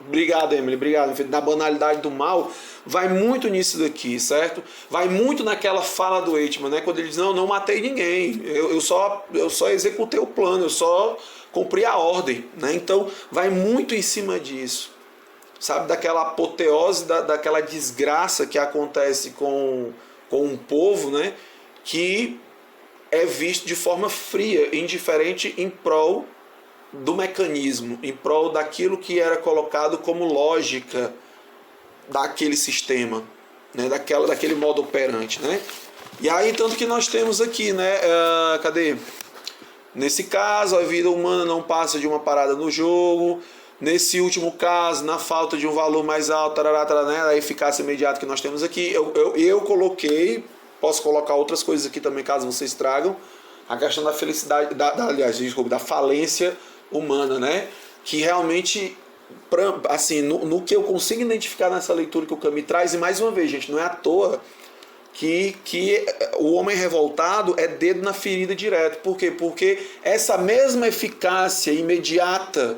Obrigado, Emily, obrigado. Da banalidade do mal, vai muito nisso daqui, certo? Vai muito naquela fala do Eichmann, né? Quando ele diz, não matei ninguém, eu só executei o plano, eu só cumpri a ordem, né? Então, vai muito em cima disso. Sabe, daquela apoteose, daquela desgraça que acontece com um povo, né, que é visto de forma fria, indiferente, em prol do mecanismo, em prol daquilo que era colocado como lógica daquele sistema, né, daquele modo operante, né? E aí, tanto que nós temos aqui, né, cadê? Nesse caso, a vida humana não passa de uma parada no jogo. Nesse último caso, na falta de um valor mais alto, né, a eficácia imediata que nós temos aqui, eu coloquei, posso colocar outras coisas aqui também, caso vocês tragam, a questão da felicidade, da falência humana, né? Que realmente, assim, no que eu consigo identificar nessa leitura que o Camus traz, e mais uma vez, gente, não é à toa que o homem revoltado é dedo na ferida direto. Por quê? Porque essa mesma eficácia imediata,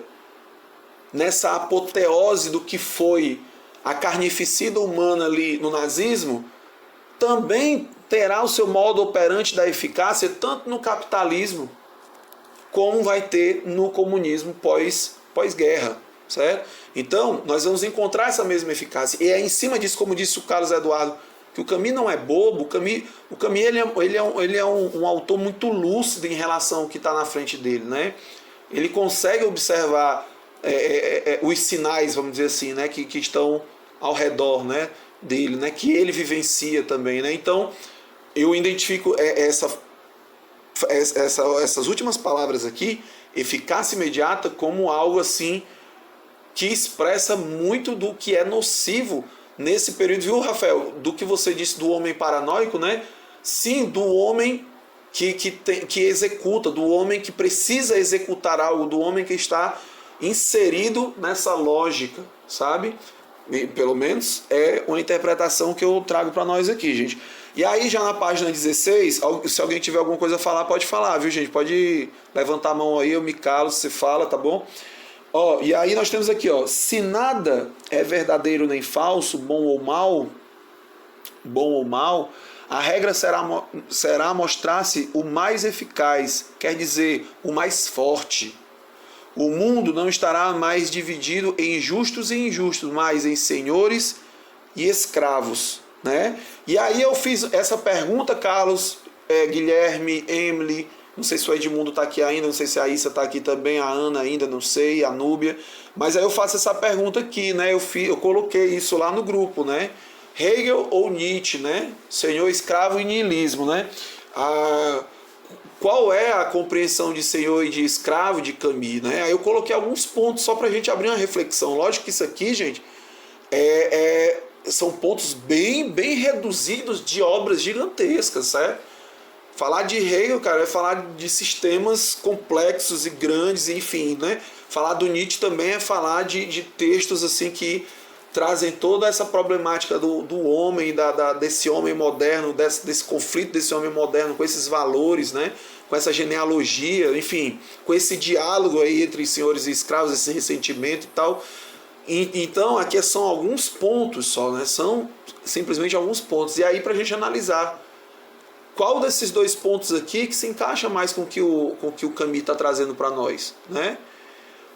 nessa apoteose do que foi a carnificina humana ali no nazismo, também terá o seu modo operante da eficácia tanto no capitalismo como vai ter no comunismo pós-guerra, certo? Então, nós vamos encontrar essa mesma eficácia. E é em cima disso, como disse o Carlos Eduardo, que o Camus não é bobo. O Camus ele é um autor muito lúcido em relação ao que está na frente dele, né? Ele consegue observar os sinais, vamos dizer assim, né, que estão ao redor, né, dele, né, que ele vivencia também, né? Então eu identifico essas últimas palavras aqui, eficácia imediata, como algo assim que expressa muito do que é nocivo nesse período, viu, Rafael? Do que você disse do homem paranoico, né? Sim, do homem que executa, do homem que precisa executar algo, do homem que está inserido nessa lógica, sabe? E, pelo menos é uma interpretação que eu trago para nós aqui, gente. E aí, já na página 16, se alguém tiver alguma coisa a falar, pode falar, viu, gente? Pode levantar a mão aí, eu me calo, você fala, tá bom? Ó, e aí nós temos aqui, ó, se nada é verdadeiro nem falso, bom ou mal, a regra será mostrar-se o mais eficaz, quer dizer, o mais forte. O mundo não estará mais dividido em justos e injustos, mas em senhores e escravos, né? E aí eu fiz essa pergunta, Carlos, Guilherme, Emily, não sei se o Edmundo está aqui ainda, não sei se a Issa está aqui também, a Ana ainda, não sei, a Núbia, mas aí eu faço essa pergunta aqui, né? Eu coloquei isso lá no grupo, né? Hegel ou Nietzsche, né? Senhor, escravo e niilismo, né? Qual é a compreensão de senhor e de escravo de Camus, né? Aí eu coloquei alguns pontos só para a gente abrir uma reflexão. Lógico que isso aqui, gente, são pontos bem reduzidos de obras gigantescas, certo? Falar de Hegel, cara, é falar de sistemas complexos e grandes, enfim, né? Falar do Nietzsche também é falar de textos assim que trazem toda essa problemática do homem, desse homem moderno, desse conflito desse homem moderno com esses valores, né? Com essa genealogia, enfim, com esse diálogo aí entre senhores e escravos, esse ressentimento e tal. Então, aqui são alguns pontos só, né? São simplesmente alguns pontos. E aí, para a gente analisar qual desses dois pontos aqui que se encaixa mais com o que o Camus está trazendo para nós, né?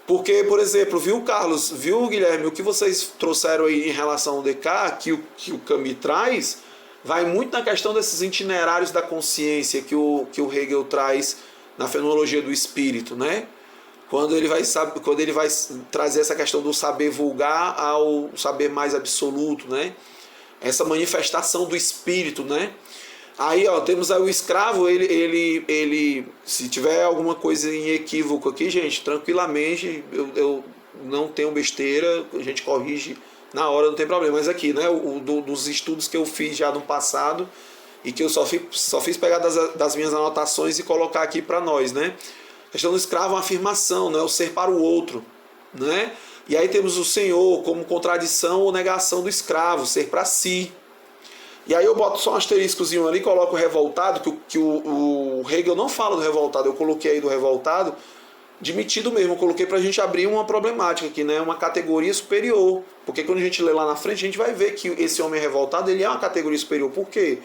Porque, por exemplo, viu, Carlos, viu, Guilherme, o que vocês trouxeram aí em relação ao Descartes, que o Camus traz, vai muito na questão desses itinerários da consciência que o Hegel traz na fenomenologia do espírito, né? Quando ele vai trazer essa questão do saber vulgar ao saber mais absoluto, né? Essa manifestação do espírito, né? Aí, ó, temos aí o escravo, ele se tiver alguma coisa em equívoco aqui, gente, tranquilamente, eu não tenho besteira, a gente corrige na hora, não tem problema. Mas aqui, né, dos estudos que eu fiz já no passado e que eu só fiz pegar das minhas anotações e colocar aqui para nós, né? A questão do escravo é uma afirmação, né, o ser para o outro, né? E aí temos o Senhor como contradição ou negação do escravo, ser para si. E aí eu boto só um asteriscozinho ali, coloco o revoltado, que o Hegel não fala do revoltado, eu coloquei aí do revoltado, demitido mesmo, eu coloquei pra gente abrir uma problemática aqui, né? Uma categoria superior. Porque quando a gente lê lá na frente, a gente vai ver que esse homem revoltado, ele é uma categoria superior. Por quê?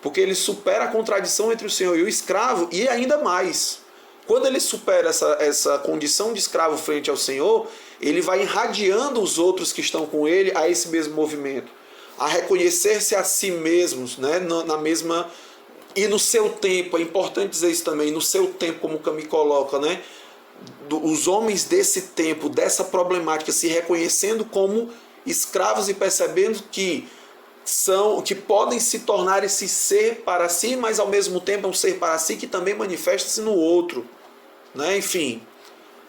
Porque ele supera a contradição entre o senhor e o escravo, e ainda mais. Quando ele supera essa condição de escravo frente ao senhor, ele vai irradiando os outros que estão com ele a esse mesmo movimento. A reconhecer-se a si mesmos, né, na mesma... E no seu tempo, é importante dizer isso também, no seu tempo, como o Camus coloca, né, os homens desse tempo, dessa problemática, se reconhecendo como escravos e percebendo que podem se tornar esse ser para si, mas ao mesmo tempo é um ser para si que também manifesta-se no outro, né? Enfim,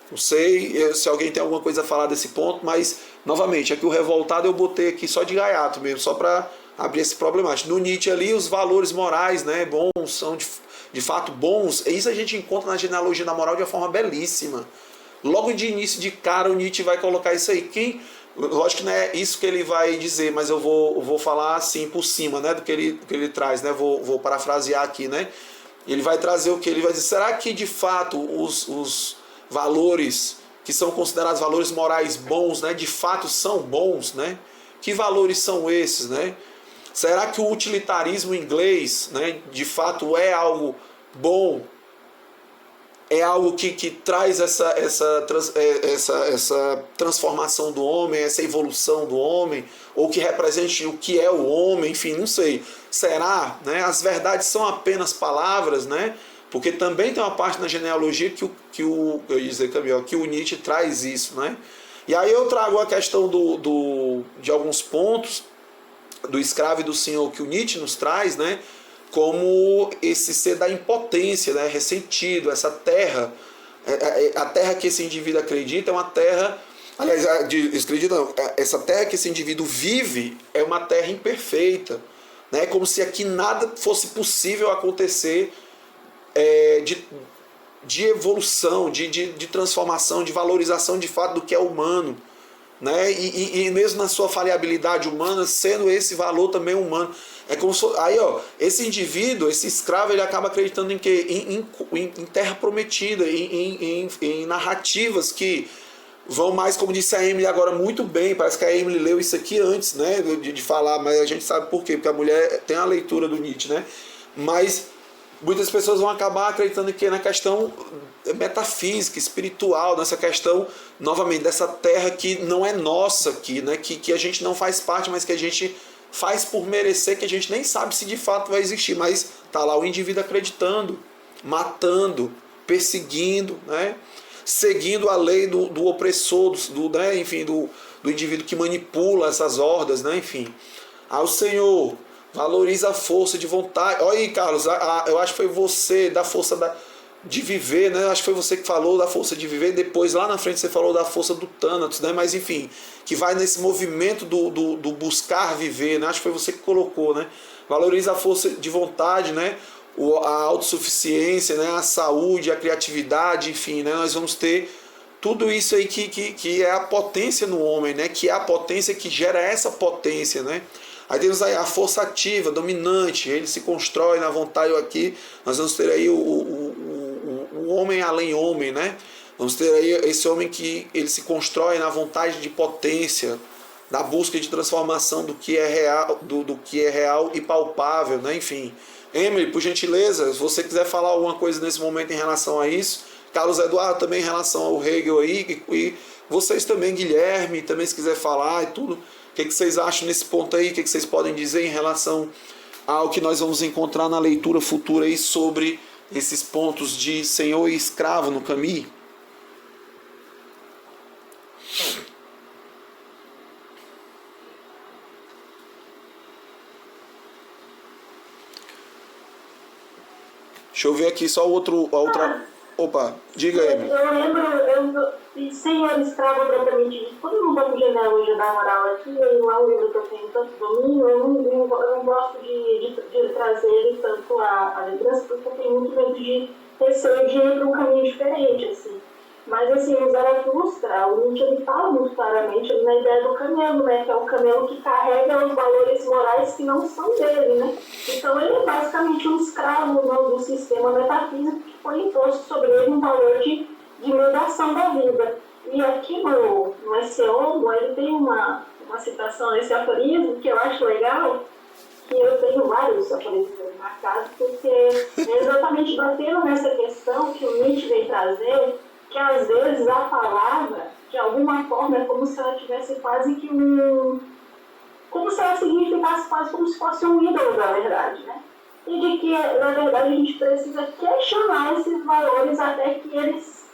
não sei se alguém tem alguma coisa a falar desse ponto, mas novamente, aqui o revoltado eu botei aqui só de gaiato mesmo, só para abrir esse problemático. No Nietzsche ali, os valores morais, né, bons, são de fato bons. E isso a gente encontra na genealogia da moral de uma forma belíssima. Logo de início, de cara, o Nietzsche vai colocar isso aí. Lógico que não é isso que ele vai dizer, mas eu vou falar assim por cima, né, do que ele traz, né, vou parafrasear aqui, né. Ele vai trazer o que? Ele vai dizer, será que de fato os valores que são considerados valores morais bons, né, de fato são bons, né? Que valores são esses, né? Será que o utilitarismo inglês, né, de fato é algo bom? É algo que traz essa transformação do homem, essa evolução do homem, ou que represente o que é o homem, enfim, não sei. Será? Né? As verdades são apenas palavras, né? Porque também tem uma parte na genealogia que o Nietzsche traz isso, né? E aí eu trago a questão de alguns pontos do escravo e do senhor que o Nietzsche nos traz, né? Como esse ser da impotência, né? Ressentido, essa terra, a terra que esse indivíduo acredita é uma terra Aliás, essa terra que esse indivíduo vive é uma terra imperfeita, né? Como se aqui nada fosse possível acontecer de evolução, de transformação, de valorização de fato do que é humano, né? E mesmo na sua falhabilidade humana, sendo esse valor também humano. É como se, aí, ó, esse indivíduo, esse escravo, ele acaba acreditando em quê? Em terra prometida, em narrativas que vão mais, como disse a Emily agora muito bem, parece que a Emily leu isso aqui antes, né, de falar, mas a gente sabe por quê, porque a mulher tem a leitura do Nietzsche, né? Mas muitas pessoas vão acabar acreditando que na questão metafísica, espiritual, nessa questão, novamente, dessa terra que não é nossa aqui, né? Que a gente não faz parte, mas que a gente faz por merecer, que a gente nem sabe se de fato vai existir, mas tá lá o indivíduo acreditando, matando, perseguindo, né? Seguindo a lei do opressor, né? Enfim, do indivíduo que manipula essas hordas, né? Enfim, ao Senhor valoriza a força de vontade. Olha aí, Carlos, eu acho que foi você, da força de viver, né? Acho que foi você que falou da força de viver, depois lá na frente você falou da força do Thanatos, né? Mas enfim, que vai nesse movimento do buscar viver, né? Acho que foi você que colocou, né? Valoriza a força de vontade, né? A autossuficiência, né? A saúde, a criatividade, enfim, né? Nós vamos ter tudo isso aí que é a potência no homem, né? Que é a potência que gera essa potência, né? Aí temos aí a força ativa, dominante, ele se constrói na vontade aqui. Nós vamos ter aí o homem além homem, né? Vamos ter aí esse homem que ele se constrói na vontade de potência, da busca de transformação do que é real, do que é real e palpável, né? Enfim. Emily, por gentileza, se você quiser falar alguma coisa nesse momento em relação a isso, Carlos Eduardo também em relação ao Hegel aí, e vocês também, Guilherme, também se quiser falar e tudo. O que vocês acham nesse ponto aí? O que vocês podem dizer em relação ao que nós vamos encontrar na leitura futura aí sobre esses pontos de senhor e escravo no caminho? Deixa eu ver aqui só a outra. Opa, diga aí. Eu lembro de senhor escravo propriamente dito. Quando eu não vou de genealogia da moral aqui, não é um livro que eu tenho tanto domínio, eu não gosto de trazer ele tanto a lembrança, porque eu tenho muito medo de receio de ir para um caminho diferente, assim. Mas, assim, o Zaratustra, o Nietzsche, ele fala muito claramente na ideia do camelo, né? Que é o camelo que carrega os valores morais que não são dele, né? Então, ele é basicamente um escravo do sistema metafísico que foi imposto sobre ele um valor de negação da vida. E aqui no Ecce-Homo, ele tem uma citação nesse aforismo que eu acho legal, que eu tenho vários aforismos marcados, porque é exatamente batendo nessa questão que o Nietzsche vem trazer, que às vezes a palavra, de alguma forma, é como se ela tivesse quase que como se ela significasse quase como se fosse um ídolo, na verdade, né? E de que, na verdade, a gente precisa questionar esses valores até que eles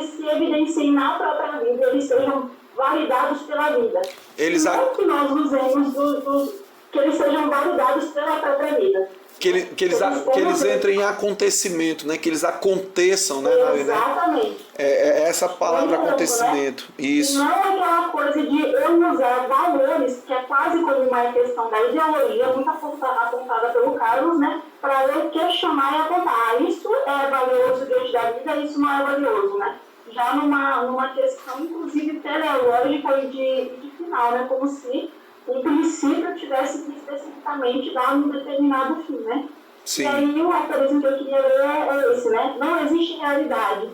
se evidenciem na própria vida, eles sejam validados pela vida. Não que nós usemos que eles sejam validados pela própria vida. Que eles entrem em acontecimento, né? Que eles aconteçam, né? Exatamente. É essa palavra acontecimento. Né? Isso. E não é aquela coisa de eu usar valores, que é quase como uma questão da ideologia, muito apontada pelo Carlos, né? Para eu questionar e apontar. Isso é valioso diante da vida, isso não é valioso, né? Já numa questão, inclusive, teleológica e de final, né? Como se o princípio tivesse que especificamente dar um determinado fim, né? Sim. E aí o aforismo que eu queria ler é esse, né? Não existe realidade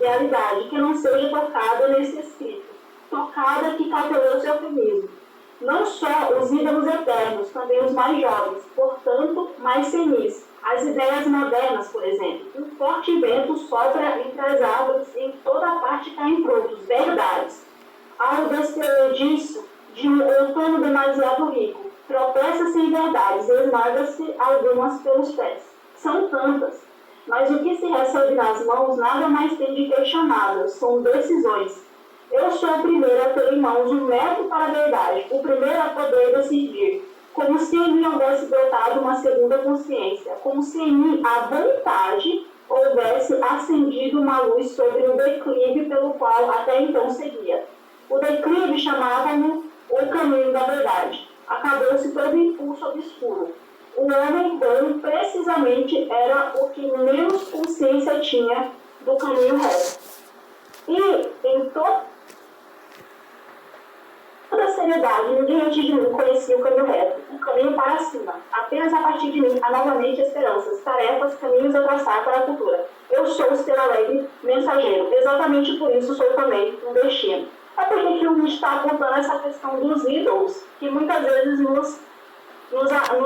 que não seja tocada nesse escrito. Tocada que cautelou seu eufemismo. Não só os ídolos eternos, também os mais jovens, portanto, mais senis. As ideias modernas, por exemplo. Um forte vento sopra entre as árvores e em toda parte caem frutos, verdades. Ao despedir disso, de um outono demasiado rico, tropeça-se em verdades, esmaga-se algumas pelos pés. São tantas, mas o que se recebe nas mãos nada mais tem de questionável, são decisões. Eu sou o primeiro a ter em mãos um método para a verdade, o primeiro a poder decidir, como se em mim houvesse brotado uma segunda consciência, como se em mim a vontade houvesse acendido uma luz sobre o declive pelo qual até então seguia. O declive chamava-no o caminho da verdade. Acabou-se todo impulso obscuro. O homem bom, precisamente, era o que menos consciência tinha do caminho reto. E, em toda seriedade, ninguém antes de mim conhecia o caminho reto, o caminho para cima. Apenas a partir de mim há novamente esperanças, tarefas, caminhos a traçar para a cultura. Eu sou o ser alegre mensageiro. Exatamente por isso sou também um destino. É porque que o Nietzsche está apontando essa questão dos ídolos, que muitas vezes nos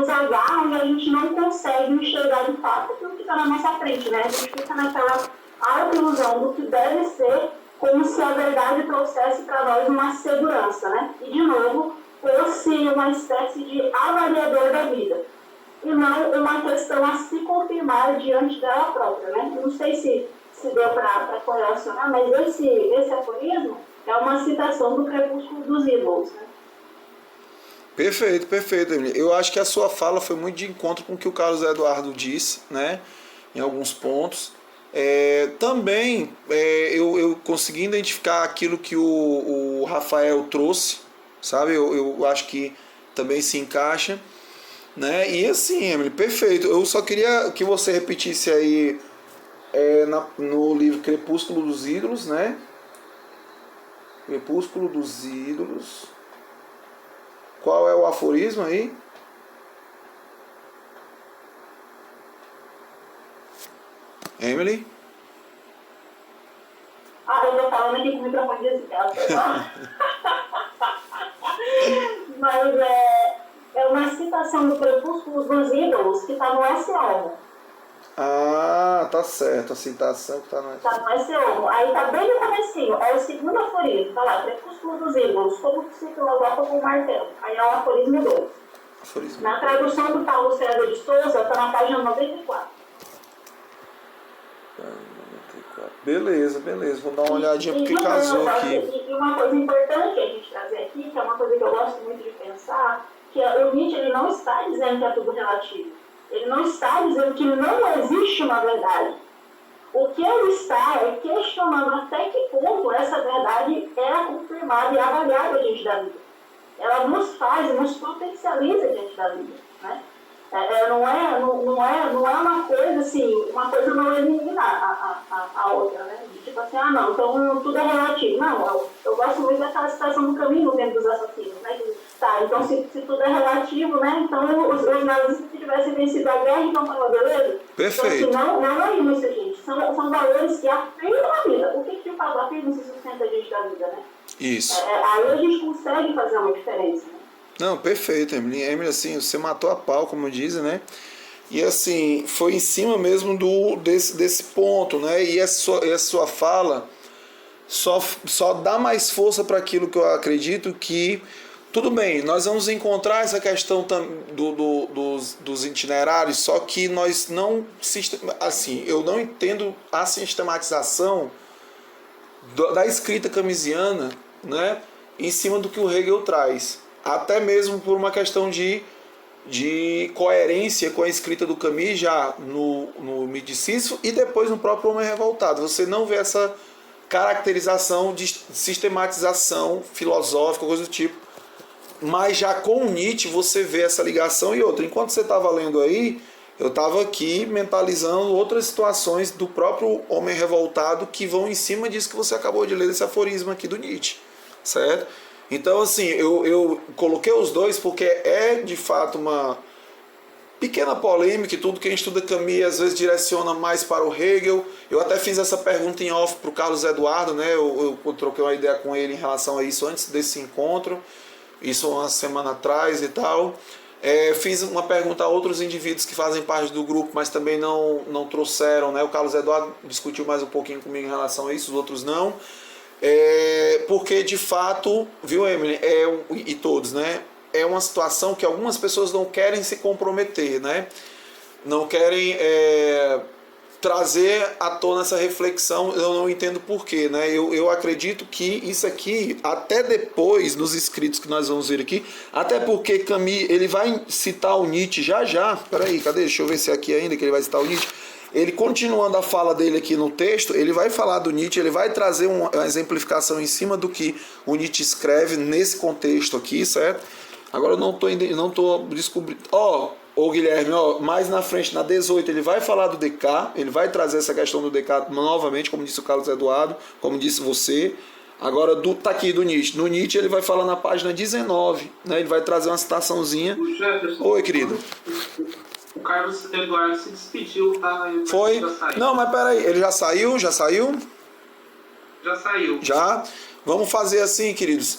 agarram e a gente não consegue enxergar de fato o que está na nossa frente, né? A gente fica naquela alta ilusão do que deve ser, como se a verdade trouxesse para nós uma segurança, né? E, de novo, fosse uma espécie de avaliador da vida. E não uma questão a se confirmar diante dela própria, né? Eu não sei se deu para correlacionar, mas esse aforismo é uma citação do Crepúsculo dos Ídolos, né? Perfeito, perfeito, Emily. Eu acho que a sua fala foi muito de encontro com o que o Carlos Eduardo disse, né? Em alguns pontos. Também eu consegui identificar aquilo que o Rafael trouxe, sabe? Eu acho que também se encaixa, né? E assim, Emily, perfeito. Eu só queria que você repetisse aí no livro Crepúsculo dos Ídolos, né? Crepúsculo dos Ídolos. Qual é o aforismo aí? Emily? Eu tô falando aqui com o microfone desligado. Mas é uma citação do Crepúsculo dos Ídolos que está no S.O. Ah, tá certo. A citação que está no Tá no S.O. Aí tá bem no comecinho. É o segundo aforismo. Tá lá, Crepúsculo dos Ídolos. Como se filosofa com o martelo. Aí é o aforismo 2. aforismo. Na tradução do Paulo César de Souza, tá na página 94. Beleza. Vou dar uma olhadinha porque casou aqui. E uma coisa importante a gente trazer aqui, que é uma coisa que eu gosto muito de pensar, que o Nietzsche ele não está dizendo que é tudo relativo. Ele não está dizendo que não existe uma verdade. O que ele está é questionando até que ponto essa verdade é confirmada e avaliada diante da vida. Ela nos potencializa diante da vida, né? Não é uma coisa assim, uma coisa não elimina a outra, né? Tipo assim, não, então tudo é relativo. Não, eu gosto muito daquela citação do Caminho dentro dos Assassinos, né? Tá, então se tudo é relativo, né? Então os nazistas que tivessem vencido a guerra, então tava beleza? Perfeito. Então, não é isso, gente. São valores que afirmam a vida. O que o fato afirma se sustenta diante da vida, né? Isso. Aí a gente consegue fazer uma diferença, né? Não, perfeito, Emily. Emily, assim, você matou a pau, como dizem, né? E assim, foi em cima mesmo desse ponto, né? E essa sua fala só dá mais força para aquilo que eu acredito que, tudo bem, nós vamos encontrar essa questão dos itinerários, só que nós não, assim, eu não entendo a sistematização da escrita camisiana, né? Em cima do que o Hegel traz. Até mesmo por uma questão de coerência com a escrita do Camus já no Mito de Sísifo e depois no próprio Homem Revoltado. Você não vê essa caracterização de sistematização filosófica, coisa do tipo. Mas já com o Nietzsche você vê essa ligação e outra. Enquanto você estava lendo aí, eu estava aqui mentalizando outras situações do próprio Homem Revoltado que vão em cima disso que você acabou de ler, desse aforismo aqui do Nietzsche. Certo? Então, assim, eu coloquei os dois porque é, de fato, uma pequena polêmica e tudo. Quem estuda Camus, às vezes, direciona mais para o Hegel. Eu até fiz essa pergunta em off para o Carlos Eduardo, né? Eu troquei uma ideia com ele em relação a isso antes desse encontro. Isso uma semana atrás e tal. Fiz uma pergunta a outros indivíduos que fazem parte do grupo, mas também não trouxeram, né? O Carlos Eduardo discutiu mais um pouquinho comigo em relação a isso, os outros não. Porque de fato, viu, Emily, e todos, né? É uma situação que algumas pessoas não querem se comprometer, né? Não querem trazer à tona essa reflexão. Eu não entendo porquê, né? Eu acredito que isso aqui, até depois, nos escritos que nós vamos ver aqui, até porque Camus, ele vai citar o Nietzsche já. Peraí, cadê? Deixa eu ver se é aqui ainda que ele vai citar o Nietzsche. ele continuando a fala dele aqui no texto, ele vai falar do Nietzsche, ele vai trazer uma exemplificação em cima do que o Nietzsche escreve nesse contexto aqui, certo? Agora eu não tô descobrindo. Ô Guilherme, mais na frente, na 18, ele vai falar do Descartes, ele vai trazer essa questão do Descartes novamente, como disse o Carlos Eduardo, como disse você. Agora, tá aqui do Nietzsche. No Nietzsche ele vai falar na página 19, né? Ele vai trazer uma citaçãozinha. Oi, querido. O Carlos Eduardo se despediu, tá? Foi? Não, mas peraí, ele já saiu? Já saiu? Já saiu. Já? Vamos fazer assim, queridos.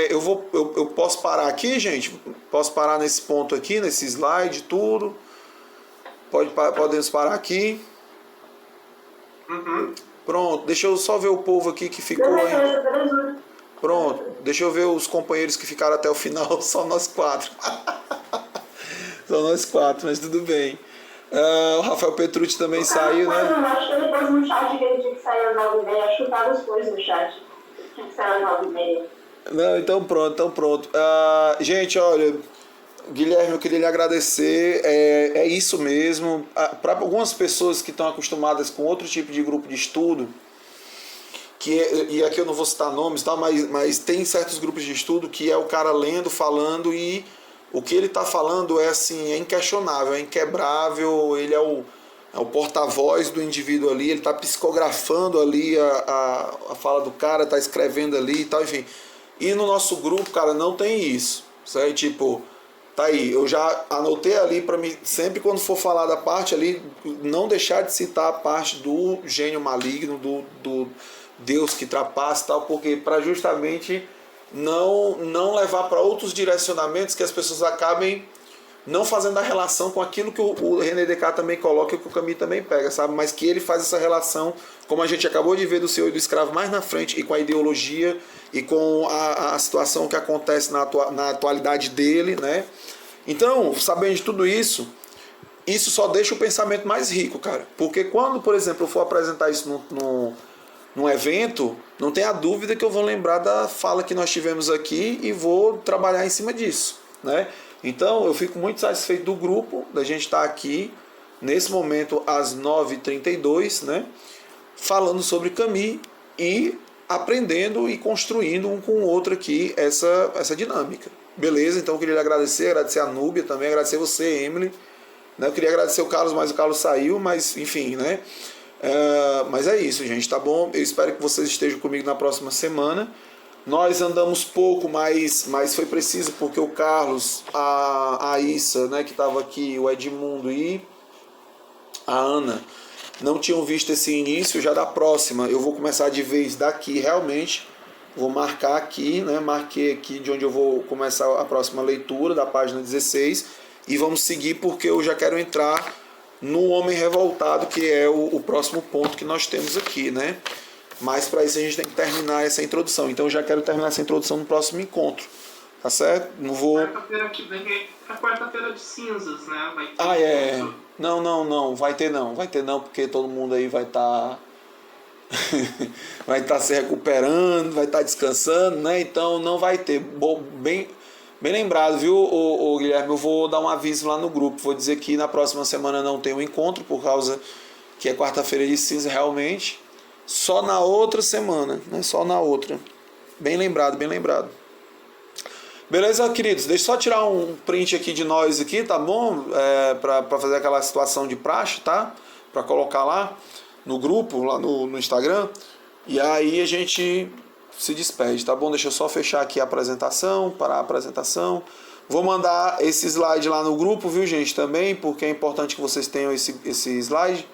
Eu posso parar aqui, gente? Posso parar nesse ponto aqui, nesse slide, tudo? Podemos parar aqui. Uhum. Pronto, deixa eu só ver o povo aqui que ficou aí. Pronto, deixa eu ver os companheiros que ficaram até o final, só nós 4. Só nós 4, mas tudo bem. O Rafael Petrucci também saiu, né? Eu acho que ele pôs no chat que ele tinha que sair às 9h30. Acho que várias coisas no chat. Tinha que sair às 9h30. Não, então pronto. Gente, olha, Guilherme, eu queria lhe agradecer. É isso mesmo. Para algumas pessoas que estão acostumadas com outro tipo de grupo de estudo, e aqui eu não vou citar nomes, tá? Mas tem certos grupos de estudo que é o cara lendo, falando, e o que ele está falando é assim, é inquestionável, é inquebrável, ele é o porta-voz do indivíduo ali, ele está psicografando ali a fala do cara, está escrevendo ali e tal, enfim. E no nosso grupo, cara, não tem isso, certo? Tipo, tá aí, eu já anotei ali para mim, sempre quando for falar da parte ali, não deixar de citar a parte do gênio maligno, do Deus que trapaça e tal, porque para justamente não levar para outros direcionamentos que as pessoas acabem não fazendo a relação com aquilo que o René Descartes também coloca e que o Camus também pega, sabe? Mas que ele faz essa relação, como a gente acabou de ver do Senhor e do Escravo mais na frente, e com a ideologia e com a situação que acontece na atualidade dele, né? Então, sabendo de tudo isso só deixa o pensamento mais rico, cara. Porque quando, por exemplo, eu for apresentar isso num evento, não tenha dúvida que eu vou lembrar da fala que nós tivemos aqui e vou trabalhar em cima disso, né? Então eu fico muito satisfeito do grupo, da gente estar aqui nesse momento às 9h32, né? Falando sobre Camus e aprendendo e construindo um com o outro aqui essa dinâmica. Beleza? Então eu queria lhe agradecer a Núbia também, agradecer você, Emily, né? Eu queria agradecer o Carlos, mas o Carlos saiu, mas enfim, né? Mas é isso, gente, tá bom? Eu espero que vocês estejam comigo na próxima semana. Nós andamos pouco, mas foi preciso porque o Carlos, a Issa, né, que estava aqui, o Edmundo e a Ana não tinham visto esse início. Já da próxima eu vou começar de vez daqui realmente. Vou marcar aqui, né? Marquei aqui de onde eu vou começar a próxima leitura da página 16 e vamos seguir porque eu já quero entrar no Homem Revoltado, que é o próximo ponto que nós temos aqui, né? Mas para isso a gente tem que terminar essa introdução. Então eu já quero terminar essa introdução no próximo encontro. Tá certo? Não vou... Quarta-feira que vem é a quarta-feira de cinzas, né? Vai ter Não. Vai ter não, porque todo mundo aí vai estar... vai estar se recuperando, vai estar descansando, né? Então não vai ter. Bem lembrado, viu, o Guilherme? Eu vou dar um aviso lá no grupo. Vou dizer que na próxima semana não tem um encontro, por causa que é quarta-feira de cinza realmente. Só na outra semana, né? Só na outra. Bem lembrado. Beleza, queridos? Deixa eu só tirar um print aqui de nós aqui, tá bom? Para fazer aquela situação de praxe, tá? Para colocar lá no grupo, lá no Instagram. E aí a gente se despede, tá bom? Deixa eu só fechar aqui a apresentação, parar a apresentação. Vou mandar esse slide lá no grupo, viu, gente, também, porque é importante que vocês tenham esse slide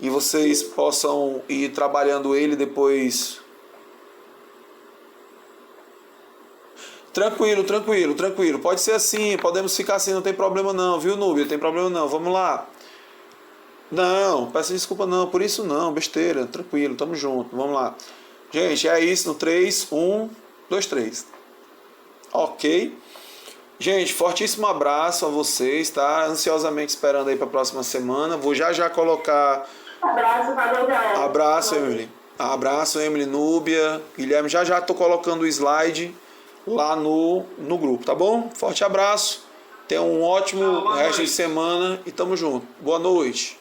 e vocês possam ir trabalhando ele depois. Tranquilo. Pode ser assim, podemos ficar assim, não tem problema não, viu, Núbia? Não tem problema não, vamos lá. Não, peço desculpa não, por isso não, besteira, tranquilo, tamo junto, vamos lá. Gente, é isso no 3, 1, 2, 3. Ok. Gente, fortíssimo abraço a vocês, tá? Ansiosamente esperando aí para a próxima semana. Vou já colocar... Abraço, valeu, galera. Abraço, Emily, Núbia, Guilherme. Já tô colocando o slide lá no grupo, tá bom? Forte abraço. Tenha um ótimo resto de semana e tamo junto. Boa noite.